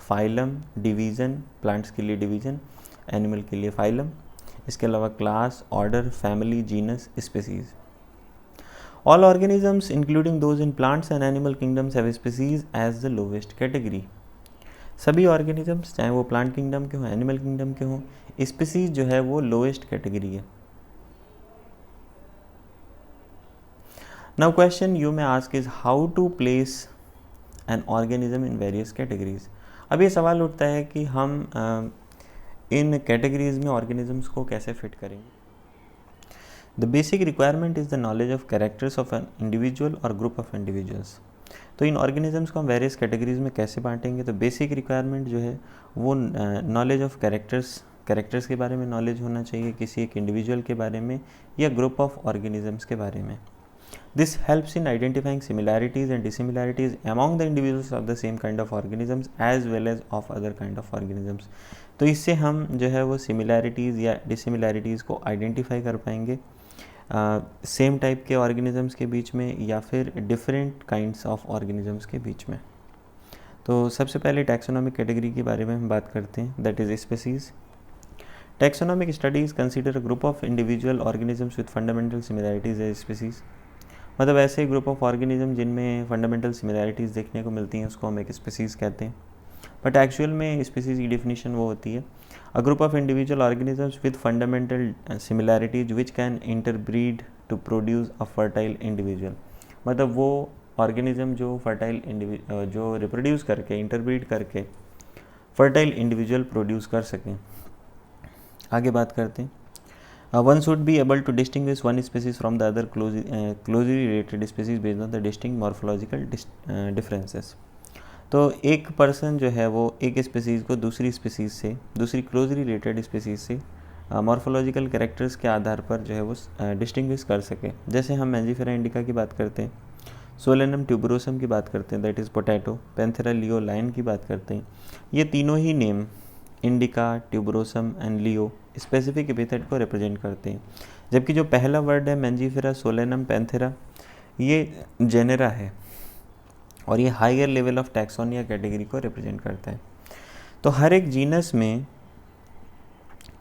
फाइलम, डिवीज़न, प्लांट्स के लिए डिवीज़न, एनिमल के लिए फाइलम, इसके अलावा class, order, family, genus, species. All organisms including those in plants and animal kingdoms have species as the lowest category। सभी ऑर्गेनिजम्स चाहे वो प्लांट किंगडम के हों, एनिमल किंगडम के हों, स्पीसीज जो है वो लोएस्ट कैटेगरी है। Now question you may ask is how to place an organism in various categories. अब ये सवाल उठता है कि हम इन कैटेगरीज में ऑर्गेनिजम्स को कैसे फिट करेंगे। The basic requirement is the knowledge of characters of an individual और ग्रुप ऑफ इंडिविजुअल्स। तो इन ऑर्गेनिजम्स को हम वेरियस कैटेगरीज में कैसे बांटेंगे? तो बेसिक रिक्वायरमेंट जो है वो नॉलेज ऑफ कैरेक्टर्स कैरेक्टर्स के बारे में नॉलेज होना चाहिए, किसी एक इंडिविजुअल के बारे में या ग्रुप ऑफ ऑर्गेनिजम्स के बारे में. This helps in identifying similarities and dissimilarities among the individuals of the same kind of organisms as well as of other kind of organisms. तो इससे हम जो है वो सिमिलैरिटीज़ या डिसिमिलैरिटीज़ को आइडेंटिफाई कर पाएंगे सेम टाइप के ऑर्गेनिजम्स के बीच में या फिर डिफरेंट काइंड्स ऑफ ऑर्गेनिजम्स के बीच में. तो सबसे पहले टैक्सोनॉमिक कैटेगरी के बारे में हम बात करते हैं, that is species. Taxonomic studies consider a group of individual organisms with fundamental similarities as species. मतलब ऐसे ग्रुप ऑफ ऑर्गेनिज्म जिनमें फंडामेंटल सिमिलैरिटीज़ देखने को मिलती हैं उसको हम एक स्पीसीज़ कहते हैं. बट एक्चुअल में स्पीसीज़ की डिफिनीशन वो होती है a group of individual organisms with fundamental similarities which can interbreed to produce a fertile individual. मतलब वो ऑर्गेनिज्म जो फर्टाइल जो रिप्रोड्यूस करके इंटरब्रीड करके फर्टाइल इंडिविजुअल प्रोड्यूस कर सकें. आगे बात करते हैं. One should be able to distinguish one species from the other closely related species based on the distinct morphological differences. तो एक पर्सन जो है वो एक स्पीसीज़ को दूसरी स्पीसीज़ से, दूसरी क्लोजली रिलेटेड स्पीसीज़ से मॉर्फोलॉजिकल कैरेक्टर्स के आधार पर जो है वो डिस्टिंग्विश कर सके. जैसे हम मैंजीफेरा इंडिका की बात करते हैं, सोलेनम ट्यूबरोसम की बात करते हैं that is potato, Panthera leo lion की बात करते हैं. ये तीनों ही name indica, tuberosum and leo specific epithet को रिप्रेजेंट करते हैं. जबकि जो पहला वर्ड है मैंजीफेरा, सोलेनम, पैंथेरा, ये जेनेरा है और ये higher level of taxonomic category को रिप्रेजेंट करता है. तो हर एक जीनस में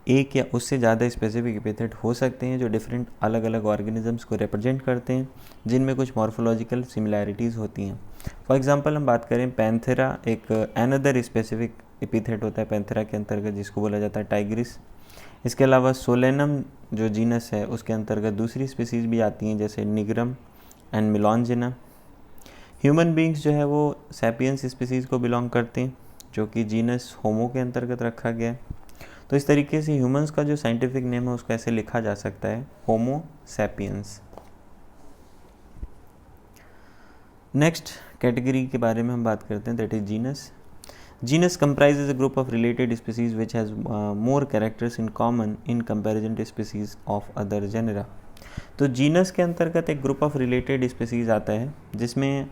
एक या उससे ज़्यादा स्पेसिफिक एपिथेट हो सकते हैं जो डिफरेंट अलग अलग ऑर्गेनिजम्स को रिप्रेजेंट करते हैं जिनमें कुछ मॉर्फोलॉजिकल सिमिलैरिटीज़ होती हैं. फॉर एग्जांपल हम बात करें पैंथेरा, एक अनदर स्पेसिफिक एपिथेट होता है पैंथेरा के अंतर्गत जिसको बोला जाता है टाइग्रिस. इसके अलावा सोलेनम जो जीनस है उसके अंतर्गत दूसरी स्पीसीज़ भी आती हैं जैसे निग्रम एंड मिलॉन्जिना. ह्यूमन बींग्स जो है वो सैपियंस स्पीसीज़ को बिलोंग करते हैं जो कि जीनस होमो के अंतर्गत रखा गया है. तो इस तरीके से ह्यूमंस का जो साइंटिफिक नेम है उसको ऐसे लिखा जा सकता है होमो सैपियंस. नेक्स्ट कैटेगरी के बारे में हम बात करते हैं that is genus. Genus comprises a group of related species which has more characters in common in comparison to species of other genera. तो जीनस के अंतर्गत एक ग्रुप ऑफ रिलेटेड स्पीसीज़ आता है जिसमें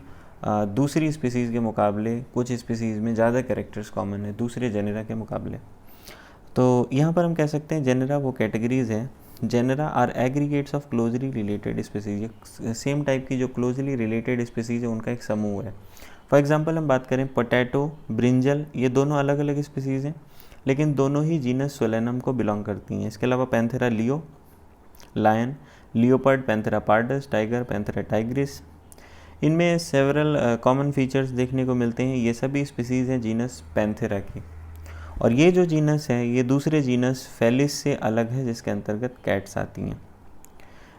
दूसरी स्पीसीज़ के मुकाबले कुछ स्पीसीज़ में ज़्यादा कैरेक्टर्स कॉमन है दूसरे जेनेरा के मुकाबले. तो यहाँ पर हम कह सकते हैं जेनेरा वो कैटेगरीज हैं. Genera are aggregates of closely related species. Same type की जो क्लोजली रिलेटेड स्पीसीज है उनका एक समूह है. फॉर एग्जांपल हम बात करें पोटैटो, ब्रिंजल, ये दोनों अलग अलग स्पीसीज़ हैं लेकिन दोनों ही जीनस सोलेनम को बिलोंग करती हैं. इसके अलावा Panthera leo lion, leopard Panthera pardus, tiger Panthera tigris, इनमें सेवरल कॉमन फीचर्स देखने को मिलते हैं. ये सभी स्पीसीज़ हैं जीनस पैंथेरा की. और ये जो जीनस है ये दूसरे जीनस फेलिस से अलग है जिसके अंतर्गत कैट्स आती हैं.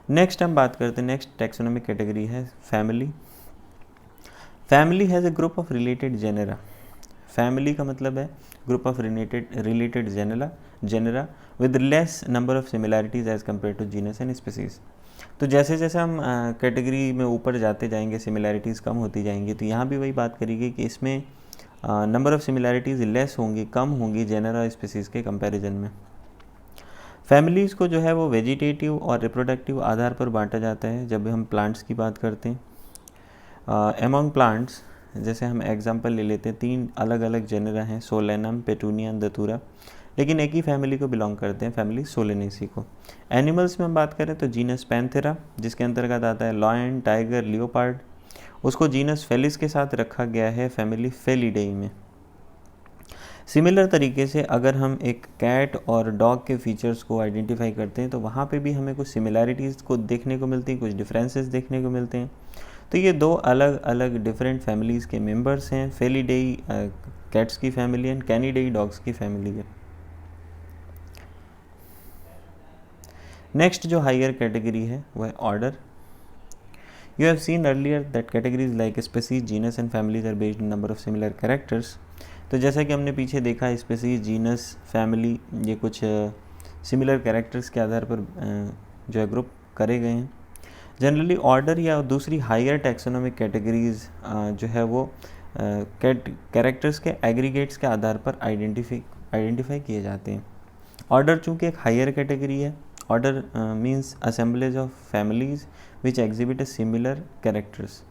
नेक्स्ट हम बात करते हैं, नेक्स्ट टैक्सोनॉमिक कैटेगरी है family. Family has a group of related genera. Family का मतलब है group of related genera with less number of similarities as compare to genus and species. तो जैसे जैसे हम कैटेगरी में ऊपर जाते जाएंगे सिमिलैरिटीज़ कम होती जाएंगी. तो यहाँ भी वही बात करेगी कि इसमें नंबर ऑफ़ सिमिलैरिटीज़ लेस होंगी, कम होंगी जेनेरा स्पीसीज़ के कंपैरिजन में. फैमिलीज़ को जो है वो वेजिटेटिव और रिप्रोडक्टिव आधार पर बांटा जाता है. जब हम प्लांट्स की बात करते हैं एमॉन्ग प्लांट्स, जैसे हम एग्जांपल ले लेते हैं, 3 अलग अलग जेनेरा हैं सोलेनम, पेटूनिया, दतूरा, लेकिन एक ही फैमिली को बिलोंग करते हैं, फैमिली सोलेनेसी को. एनिमल्स में हम बात करें तो जीनस पैंथेरा जिसके अंतर्गत आता है लॉयन, टाइगर, लियोपार्ड, उसको जीनस फेलिस के साथ रखा गया है फैमिली फेलिडेई में. सिमिलर तरीके से अगर हम एक कैट और डॉग के फीचर्स को आइडेंटिफाई करते हैं तो वहाँ पे भी हमें कुछ सिमिलैरिटीज़ को देखने को मिलती हैं, कुछ डिफरेंसेस देखने को मिलते हैं. तो ये 2 अलग अलग डिफरेंट फैमिलीज़ के मेंबर्स हैं. फेलिडेई कैट्स की फैमिली एंड कैनिडेई डॉग्स की फैमिली है. नेक्स्ट जो हायर कैटेगरी है वह order. You have seen earlier that categories like species, genus and families are based on number of similar characters. तो जैसा कि हमने पीछे देखा स्पीसीज, जीनस, फैमिली ये कुछ सिमिलर कैरेक्टर्स के आधार पर जो है ग्रुप करे गए हैं. जनरली ऑर्डर या दूसरी हायर टैक्सोनॉमिक कैटेगरीज जो है वो कैरेक्टर्स के एग्रीगेट्स के आधार पर आइडेंटिफाई किए जाते हैं. ऑर्डर चूँकि एक हायर कैटेगरी है, order means assemblage of families which exhibit a similar characters.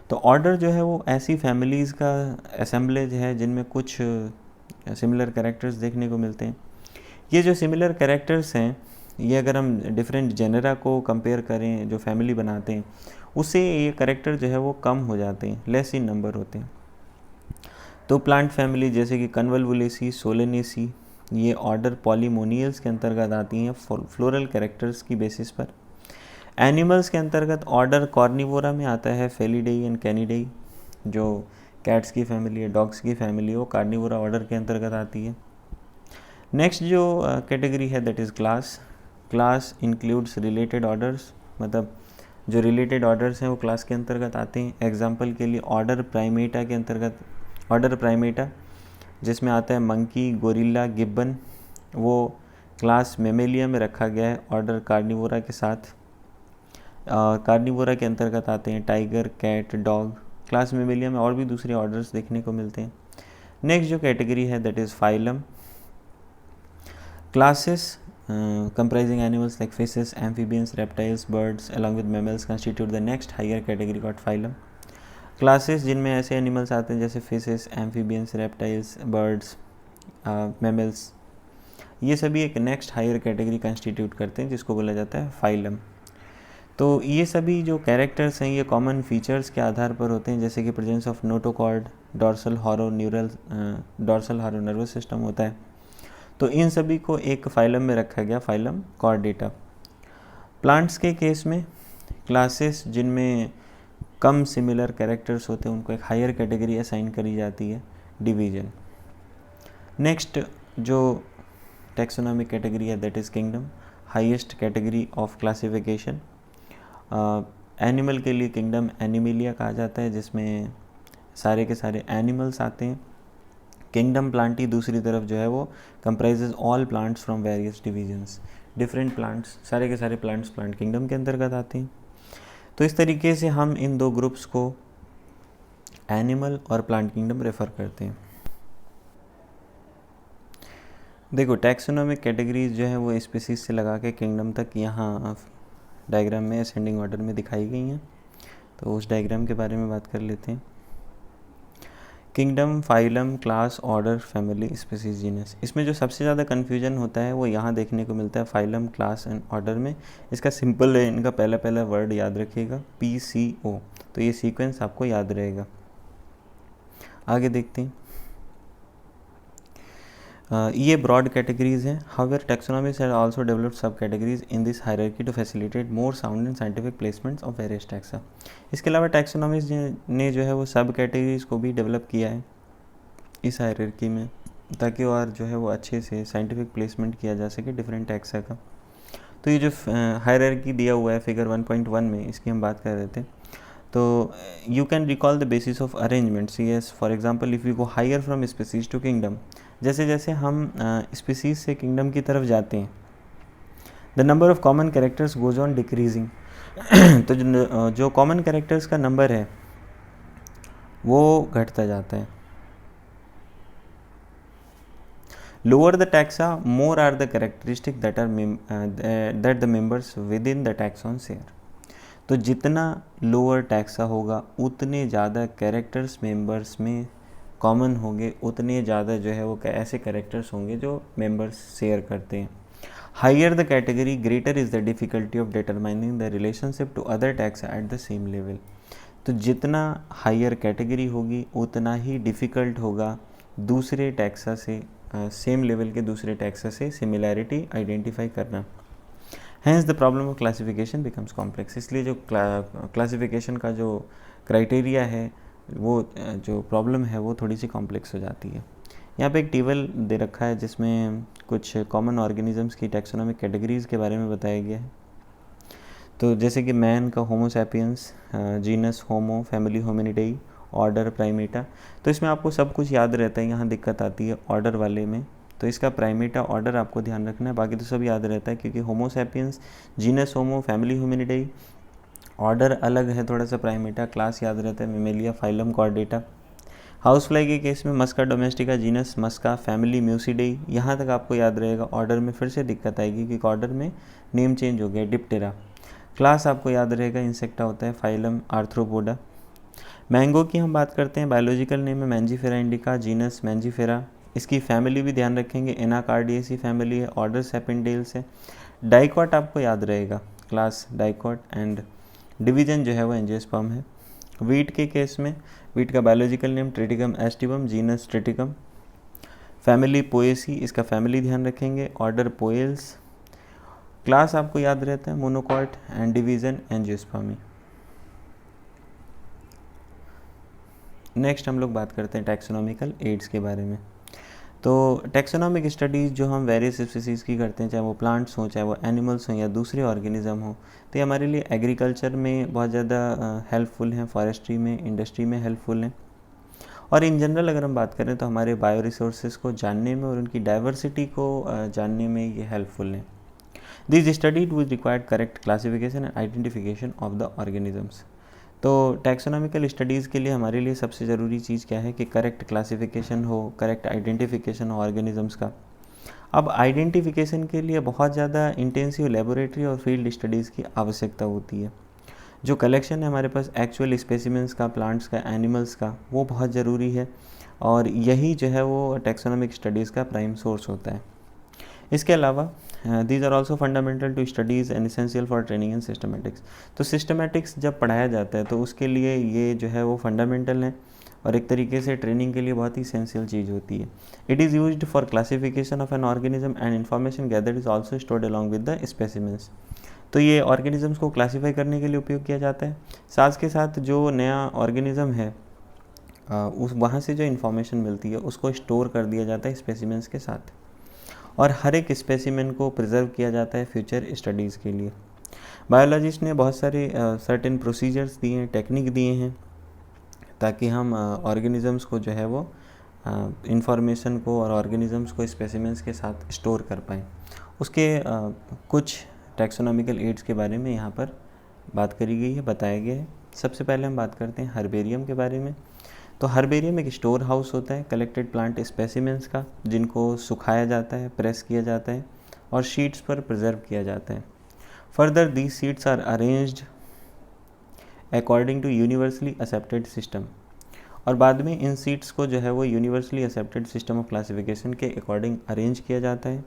तो ऑर्डर जो है वो ऐसी फैमिलीज़ का असेंबलेज है जिनमें कुछ सिमिलर कैरेक्टर्स देखने को मिलते हैं। ये जो सिमिलर कैरेक्टर्स हैं, ये अगर हम डिफरेंट जेनरा को कंपेयर करें जो फैमिली बनाते हैं, उससे ये कैरेक्टर जो है वो कम हो जाते हैं, लेस इन नंबर होते हैं। तो प्लांट फैमिली जैसे कि कन्वल्वुलेसी, सोलेनेसी, ये ऑर्डर पॉलीमोनियल्स के अंतर्गत आती हैं फ्लोरल कैरेक्टर्स की बेसिस पर। एनिमल्स के अंतर्गत ऑर्डर कॉर्निवोरा में आता है फेलिडेई एंड कैनिडेई। जो कैट्स की फैमिली है, डॉग्स की फैमिली है, वो कार्निवोरा ऑर्डर के अंतर्गत आती है। नेक्स्ट जो कैटेगरी है that is class. Class includes related orders, मतलब जो रिलेटेड ऑर्डर्स हैं वो क्लास के अंतर्गत आते हैं। एग्जांपल के लिए ऑर्डर प्राइमेटा के अंतर्गत, ऑर्डर प्राइमेटा जिसमें आता है मंकी, गोरिल्ला, गिब्बन, वो क्लास मेमेलिया में रखा गया है ऑर्डर कार्निवोरा के साथ। कार्निवोरा के अंतर्गत आते हैं tiger, cat, dog. Class Mammalia में और भी दूसरे ऑर्डर्स देखने को मिलते हैं। नेक्स्ट जो कैटेगरी है that is phylum. Classes comprising animals like fishes, amphibians, reptiles, birds along with mammals constitute the next higher category called phylum. Classes जिनमें ऐसे एनिमल्स आते हैं जैसे fishes, amphibians, reptiles, birds, mammals, ये सभी एक नेक्स्ट हायर कैटेगरी कंस्टिट्यूट करते हैं जिसको बोला जाता है फाइलम। तो ये सभी जो कैरेक्टर्स हैं ये कॉमन फीचर्स के आधार पर होते हैं, जैसे कि presence of notochord, dorsal hollow nervous system होता है। तो इन सभी को एक फाइलम में रखा गया, फाइलम कॉर्डेटा। प्लांट्स के केस में क्लासेस जिनमें कम सिमिलर कैरेक्टर्स होते हैं उनको एक हायर कैटेगरी असाइन करी जाती है, डिवीजन। नेक्स्ट जो टैक्सोनॉमिक कैटेगरी है that is kingdom, highest category of classification. Animal के लिए किंगडम एनिमिलिया कहा जाता है, जिसमें सारे के सारे एनिमल्स आते हैं। किंगडम प्लांटी दूसरी तरफ जो है वो comprises all plants from various divisions. Different plants, सारे के सारे प्लांट्स प्लांट किंगडम के अंतर्गत आते हैं। तो इस तरीके से हम इन दो ग्रुप्स को एनिमल और प्लांट किंगडम रेफर करते हैं। देखो टैक्सोनॉमिक कैटेगरीज जो है वो स्पीसीज से लगा के किंगडम तक यहाँ डायग्राम में असेंडिंग ऑर्डर में दिखाई गई हैं। तो उस डायग्राम के बारे में बात कर लेते हैं। Kingdom, phylum, class, order, family, species, genus. इसमें जो सबसे ज़्यादा कन्फ्यूजन होता है वो यहाँ देखने को मिलता है फाइलम, क्लास एंड ऑर्डर में। इसका सिंपल है, इनका पहला वर्ड याद रखिएगा, PCO। तो ये सीक्वेंस आपको याद रहेगा। आगे देखते हैं। ये ब्रॉड कैटेगरीज हैं। However taxonomist have also developed sub categories in this hierarchy to facilitate more sound and scientific placements of various taxa. इसके अलावा टैक्सोनॉमिस्ट ने जो है वो सब कैटेगरीज को भी डेवलप किया है इस हायरार्की में, ताकि और जो है वो अच्छे से साइंटिफिक प्लेसमेंट किया जा सके डिफरेंट टैक्सा का। तो ये जो हायरार्की दिया हुआ है फिगर 1.1 में, इसकी हम बात कर रहे थे। तो you can recall the basis of arrangements. Yes, for example if you go higher from species to kingdom, जैसे जैसे हम स्पीसीज से किंगडम की तरफ जाते हैं, the number of common characters goes on decreasing. तो जो कॉमन कैरेक्टर्स का नंबर है वो घटता जाता है। Lower the taxa, more are the characteristic that the members within the taxon share. तो जितना लोअर टैक्सा होगा उतने ज़्यादा कैरेक्टर्स मेंबर्स में कॉमन होंगे, उतने ज़्यादा जो है वो ऐसे कैरेक्टर्स होंगे जो मेंबर्स शेयर करते हैं। Higher the category, greater is the difficulty of determining the relationship to other taxa at the same level. तो जितना हायर कैटेगरी होगी उतना ही डिफ़िकल्ट होगा दूसरे टैक्सा से, सेम लेवल के दूसरे टैक्सा से सिमिलैरिटी आइडेंटिफाई करना। Hence the problem of classification becomes complex. इसलिए जो क्लासिफिकेशन का जो क्राइटेरिया है, वो जो प्रॉब्लम है वो थोड़ी सी कॉम्प्लेक्स हो जाती है। यहाँ पे एक टेबल दे रखा है जिसमें कुछ कॉमन ऑर्गेनिजम्स की टैक्सोनॉमिक कैटेगरीज़ के बारे में बताया गया है। तो जैसे कि मैन का होमो सैपियंस, जीनस होमो, फैमिली होमिनिडेई, ऑर्डर प्राइमेटा। तो इसमें आपको सब कुछ याद रहता है, यहाँ दिक्कत आती है ऑर्डर वाले में। तो इसका प्राइमेटा ऑर्डर आपको ध्यान रखना है, बाकी तो सब याद रहता है, क्योंकि होमो सैपियंस, जीनस होमो, फैमिली होमिनिडेई, ऑर्डर अलग है थोड़ा सा, प्राइमेटा, क्लास याद रहता है, Mammalia, phylum, Chordata. House fly के केस में मस्का डोमेस्टिका, जीनस मस्का, फैमिली म्यूसिडेई, यहाँ तक आपको याद रहेगा। ऑर्डर में फिर से दिक्कत आएगी क्योंकि ऑर्डर में नेम चेंज हो गया, डिप्टेरा। क्लास आपको याद रहेगा, इंसेक्टा होता है, फाइलम आर्थ्रोपोडा। मैंगो की हम बात करते हैं, बायोलॉजिकल नेम है मैंजीफेरा इंडिका, जीनस मैंजीफेरा। इसकी फैमिली भी ध्यान रखेंगे, एनाकार्डियेसी फैमिली है, ऑर्डर सेपेंडेल्स है। डाइकॉट आपको याद रहेगा, क्लास डाइकॉट, एंड डिवीजन जो है वो एंजियोस्पर्म है। वीट के केस में वीट का biological name Triticum aestivum, genus Triticum, family Poaceae, इसका फैमिली ध्यान रखेंगे, ऑर्डर पोएल्स। क्लास आपको याद रहता है monocot, and division angiospermae. Next हम लोग बात करते हैं टैक्सोनॉमिकल एड्स के बारे में। तो टैक्सोनॉमिक स्टडीज़ जो हम वेरियस स्पीसीज़ की करते हैं, चाहे वो प्लांट्स हों, चाहे वो एनिमल्स हों या दूसरे ऑर्गेनिज्म हों, तो ये हमारे लिए एग्रीकल्चर में बहुत ज़्यादा हेल्पफुल हैं, फॉरेस्ट्री में, इंडस्ट्री में हेल्पफुल हैं, और इन जनरल अगर हम बात करें तो हमारे बायो रिसोर्सेज को जानने में और उनकी डाइवर्सिटी को जानने में ये हेल्पफुल हैं। This study would required correct classification and identification of the organisms. तो टैक्सोनॉमिकल स्टडीज़ के लिए हमारे लिए सबसे ज़रूरी चीज़ क्या है कि करेक्ट क्लासिफिकेशन हो, करेक्ट आइडेंटिफिकेशन हो ऑर्गेनिजम्स का। अब आइडेंटिफिकेशन के लिए बहुत ज़्यादा इंटेंसिव लेबोरेटरी और फील्ड स्टडीज़ की आवश्यकता होती है। जो कलेक्शन है हमारे पास एक्चुअल स्पेसिमेंस का, प्लांट्स का, एनिमल्स का, वो बहुत ज़रूरी है, और यही जो है वो टैक्सोनॉमिक स्टडीज़ का प्राइम सोर्स होता है। इसके अलावा these are also fundamental to studies and essential for training in systematics. तो सिस्टमेटिक्स जब पढ़ाया जाता है तो उसके लिए ये जो है वो फंडामेंटल है, और एक तरीके से ट्रेनिंग के लिए बहुत ही एसेंशियल चीज़ होती है। It is used for classification of an organism and information gathered is also stored along with the specimens. तो ये ऑर्गेनिजम्स को क्लासीफाई करने के लिए उपयोग किया जाता है। साथ के साथ जो नया ऑर्गेनिज्म है उस वहाँ से जो इन्फॉर्मेशन मिलती है उसको स्टोर कर दिया जाता है स्पेसिमेंस के साथ, और हर एक स्पेसिमेन को प्रिजर्व किया जाता है फ्यूचर स्टडीज़ के लिए। बायोलॉजिस्ट ने बहुत सारे सर्टेन प्रोसीजर्स दिए हैं, टेक्निक दिए हैं, ताकि हम ऑर्गेनिजम्स को जो है वो इंफॉर्मेशन को और ऑर्गेनिजम्स को स्पेसिमेंस के साथ स्टोर कर पाएँ। उसके कुछ टैक्सोनॉमिकल एड्स के बारे में यहाँ पर बात करी गई है, बताया गया है। सबसे पहले हम बात करते हैं हर्बेरियम के बारे में। तो हर्बेरियम एक स्टोर हाउस होता है कलेक्टेड प्लांट स्पेसिमेंस का, जिनको सुखाया जाता है, प्रेस किया जाता है और शीट्स पर प्रिजर्व किया जाता है। Further these sheets are arranged according to universally accepted system, और बाद में इन सीट्स को जो है वो universally accepted system of classification के अकॉर्डिंग अरेंज किया जाता है।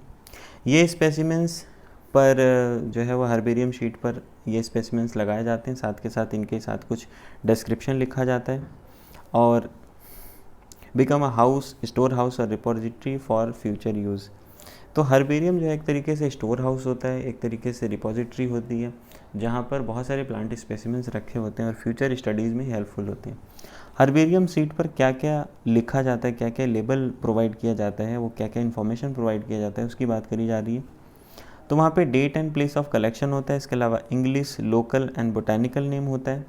ये स्पेसिमेंस पर जो है वो हर्बेरियम शीट पर ये स्पेसिमेंस लगाए जाते हैं, साथ के साथ इनके साथ कुछ डिस्क्रिप्शन लिखा जाता है, और become a house, store house और रिपोजिटरी फॉर फ्यूचर यूज़। तो हर्बेरियम जो है एक तरीके से स्टोर हाउस होता है, एक तरीके से रिपोजिटरी होती है, जहाँ पर बहुत सारे प्लांट स्पेसिमेंस रखे होते हैं और फ्यूचर स्टडीज़ में हेल्पफुल होते हैं। हर्बेरियम सीट पर क्या क्या लिखा जाता है, क्या क्या लेबल प्रोवाइड किया जाता है, वो क्या क्या इन्फॉर्मेशन प्रोवाइड किया जाता है, उसकी बात करी जा रही है। तो वहाँ पे date and place of collection होता है, इसके अलावा English, local and botanical name होता है,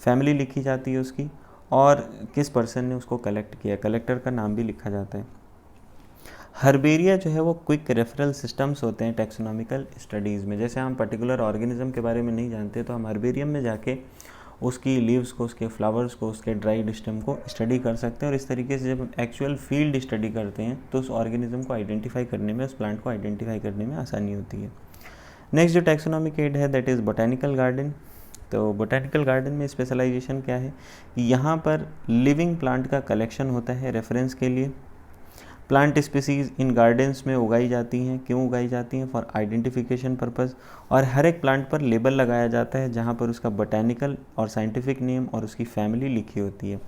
फैमिली लिखी जाती है उसकी, और किस पर्सन ने उसको कलेक्ट किया, कलेक्टर का नाम भी लिखा जाता है। हर्बेरिया जो है वो क्विक रेफरल सिस्टम्स होते हैं टैक्सोनॉमिकल स्टडीज़ में। जैसे हम पर्टिकुलर ऑर्गेनिज्म के बारे में नहीं जानते तो हम हर्बेरियम में जाके उसकी लीव्स को, उसके फ्लावर्स को, उसके ड्राइड स्टेम को स्टडी कर सकते हैं, और इस तरीके से जब हम एक्चुअल फील्ड स्टडी करते हैं तो उस ऑर्गेनिज्म को आइडेंटिफाई करने में, उस प्लांट को आइडेंटिफाई करने में आसानी होती है। नेक्स्ट जो टैक्सोनॉमिक एड है दैट इज़ बोटानिकल गार्डन। तो बोटानिकल गार्डन में स्पेशलाइजेशन क्या है कि यहाँ पर लिविंग प्लांट का कलेक्शन होता है रेफरेंस के लिए। प्लांट स्पीसीज़ इन गार्डन्स में उगाई जाती हैं, क्यों उगाई जाती हैं? फॉर आइडेंटिफिकेशन पर्पज़, और हर एक प्लांट पर लेबल लगाया जाता है जहाँ पर उसका बोटानिकल और साइंटिफिक नेम और उसकी फैमिली लिखी होती है।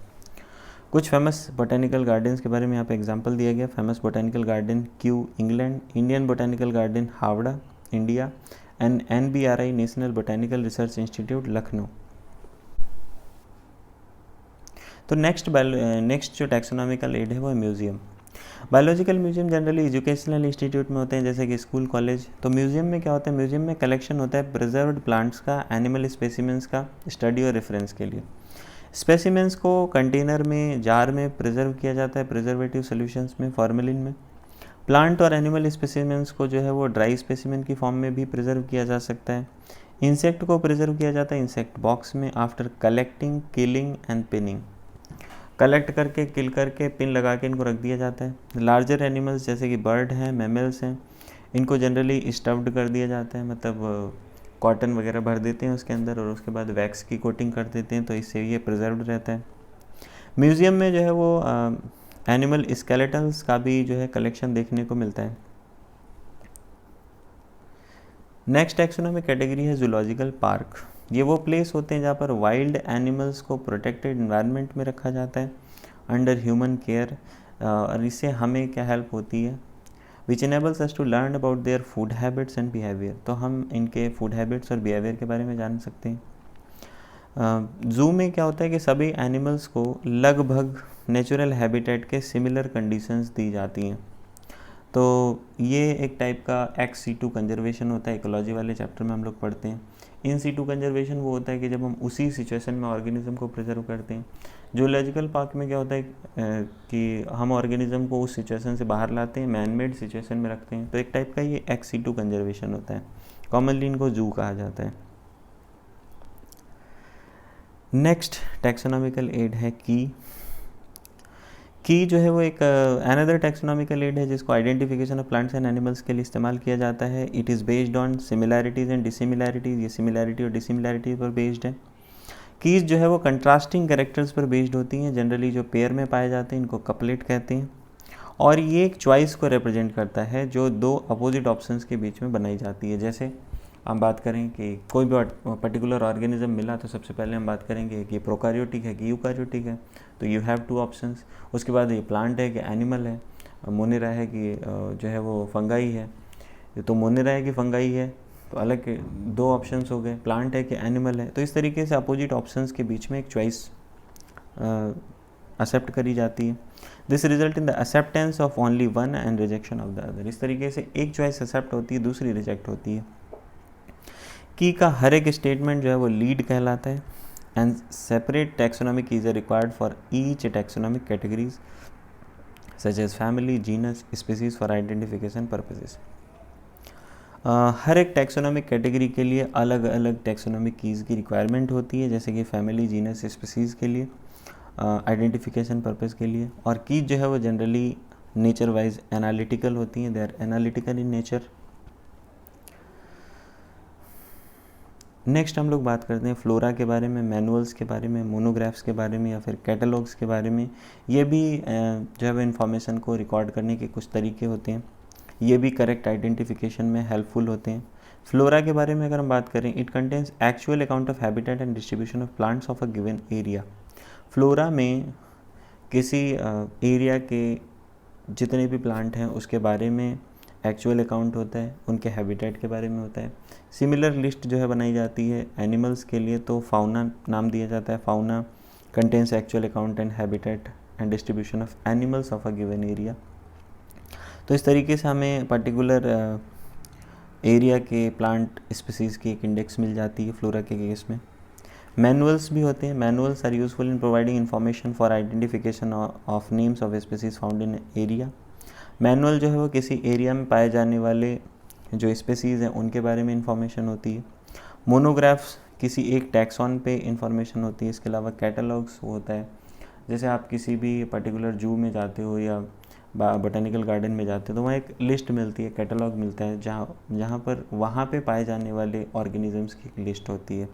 कुछ फेमस बोटानिकल गार्डन्स के बारे में यहाँ पे एग्जांपल दिया गया। Famous botanical garden Q England, Indian botanical garden Howrah India, and NBRI national botanical research institute Lucknow. तो नेक्स्ट जो टैक्सोनॉमिकल एड है वो है museum. Biological museum generally educational institute में होते हैं, जैसे कि स्कूल, कॉलेज। तो म्यूजियम में क्या होता है? म्यूजियम में कलेक्शन होता है प्रिजर्व्ड प्लांट्स का, एनिमल स्पेसिमेंस का स्टडी और रेफरेंस के लिए। स्पेसिमेंस को कंटेनर में, जार में प्रिजर्व किया जाता है, प्रिजर्वेटिव सॉल्यूशंस में, फॉर्मेलिन में। प्लांट और एनिमल स्पेसिमेंस को जो है वो ड्राई स्पेसिमेन की फॉर्म में भी प्रिजर्व किया जा सकता है। इंसेक्ट को प्रिजर्व किया जाता है इंसेक्ट बॉक्स में after collecting, killing and pinning. Collect करके किल करके पिन लगा के इनको रख दिया जाता है। लार्जर एनिमल्स जैसे कि बर्ड हैं, मैमल्स हैं, इनको जनरली स्टफ्ड कर दिया जाता है, मतलब कॉटन वगैरह भर देते हैं उसके अंदर और उसके बाद वैक्स की कोटिंग कर देते हैं, तो इससे ये प्रिजर्व्ड रहता है। म्यूज़ियम में जो है वो एनिमल स्केलेटन्स का भी जो है कलेक्शन देखने को मिलता है। नेक्स्ट टैक्सोनॉमिक कैटेगरी है जूलॉजिकल पार्क। ये वो प्लेस होते हैं जहाँ पर वाइल्ड एनिमल्स को प्रोटेक्टेड इन्वायरमेंट में रखा जाता है अंडर ह्यूमन केयर, और इससे हमें क्या हेल्प होती है, which enables us to learn about their food habits and behaviour. तो हम इनके फूड हैबिट्स और बिहेवियर के बारे में जान सकते हैं। ज़ू में क्या होता है कि सभी एनिमल्स को लगभग नेचुरल हैबिटेट के सिमिलर कंडीशंस दी जाती हैं। तो ये एक टाइप का एक्स सीटू कंजर्वेशन होता है, इकोलॉजी वाले चैप्टर में हम लोग पढ़ते हैं। इन सीटू कंजर्वेशन वो होता है कि जब हम उसी सिचुएशन में ऑर्गेनिज्म को प्रिजर्व करते हैं। जूलॉजिकल पार्क में क्या होता है कि हम ऑर्गेनिज्म को उस सिचुएशन से बाहर लाते हैं, मैन मेड सिचुएशन में रखते हैं। तो एक टाइप का ये एक्स सीटू कंजर्वेशन होता है, कॉमनली इनको जू कहा जाता है। नेक्स्ट टैक्सोनॉमिकल एड है की जो है वो एक अनदर टैक्सोनॉमिकल एड है जिसको identification of plants and animals के लिए इस्तेमाल किया जाता है। It is based on similarities and dissimilarities. ये सिमिलैरिटी और डिसिमिलैरिटी पर बेस्ड है। कीज जो है वो कंट्रास्टिंग कैरेक्टर्स पर बेस्ड होती हैं, जनरली जो पेयर में पाए जाते हैं इनको कपलेट कहते हैं। और ये एक चॉइस को रिप्रेजेंट करता है जो दो अपोजिट ऑप्शंस के बीच में बनाई जाती है। जैसे हम बात करें कि कोई भी पर्टिकुलर ऑर्गेनिज्म मिला तो सबसे पहले हम बात करेंगे कि प्रोकार्योटिक है कि यूकार्योटिक है, तो यू हैव टू ऑप्शंस। उसके बाद ये प्लांट है कि एनिमल है, मोनेरा है कि जो है वो फंगाई है, तो मोनेरा है कि फंगाई है, तो अलग के दो ऑप्शंस हो गए। प्लांट है कि एनिमल है, तो इस तरीके से अपोजिट ऑप्शंस के बीच में एक चॉइस एक्सेप्ट करी जाती है। This result in the acceptance of only one and rejection of the other. इस तरीके से एक चॉइस एक्सेप्ट होती है, दूसरी रिजेक्ट होती है। की का हर एक स्टेटमेंट जो है वो लीड कहलाता है। And separate taxonomic keys are required for each taxonomic categories such as family, genus, species for identification purposes. हर एक टैक्सोनॉमिक कैटेगरी के लिए अलग अलग टैक्सोनॉमिक कीज़ की रिक्वायरमेंट होती है, जैसे कि फैमिली, जीनस, स्पीसीज़ के लिए, आइडेंटिफिकेशन पर्पस के लिए। और कीज जो है वो जनरली नेचर वाइज एनालिटिकल होती हैं, they are analytical in nature. Next हम लोग बात करते हैं फ्लोरा के बारे में, मैनुअल्स के बारे में, मोनोग्राफ्स के बारे में या फिर कैटलॉग्स के बारे में। ये भी जो है वो इन्फॉर्मेशन को रिकॉर्ड करने के कुछ तरीके होते हैं, ये भी करेक्ट आइडेंटिफिकेशन में हेल्पफुल होते हैं। फ्लोरा के बारे में अगर हम बात करें, it contains actual account of habitat and distribution of plants of a given area. Flora में किसी एरिया के जितने भी प्लांट हैं उसके बारे में एक्चुअल अकाउंट होता है, उनके हैबिटेट के बारे में होता है। सिमिलर लिस्ट जो है बनाई जाती है एनिमल्स के लिए, तो फाउना नाम दिया जाता है। Fauna contains actual account and habitat and distribution of animals of a given area. तो इस तरीके से हमें पर्टिकुलर एरिया के प्लांट स्पीसीज़ की एक इंडेक्स मिल जाती है फ्लोरा के केस में। मैनुअल्स भी होते हैं। Manuals are useful in providing information for identification of names of species found in area. Manual जो है वो किसी एरिया में पाए जाने वाले जो स्पीसीज़ हैं उनके बारे में इंफॉर्मेशन होती है। मोनोग्राफ्स किसी एक टैक्सॉन पे इंफॉर्मेशन होती है। इसके अलावा कैटलॉग्स होता है, जैसे आप किसी भी पर्टिकुलर जू में जाते हो या बोटेनिकल गार्डन में जाते हो तो वहाँ एक लिस्ट मिलती है, कैटलॉग मिलता है, जहाँ पर वहाँ पे पाए जाने वाले ऑर्गेनिजम्स की एक लिस्ट होती है।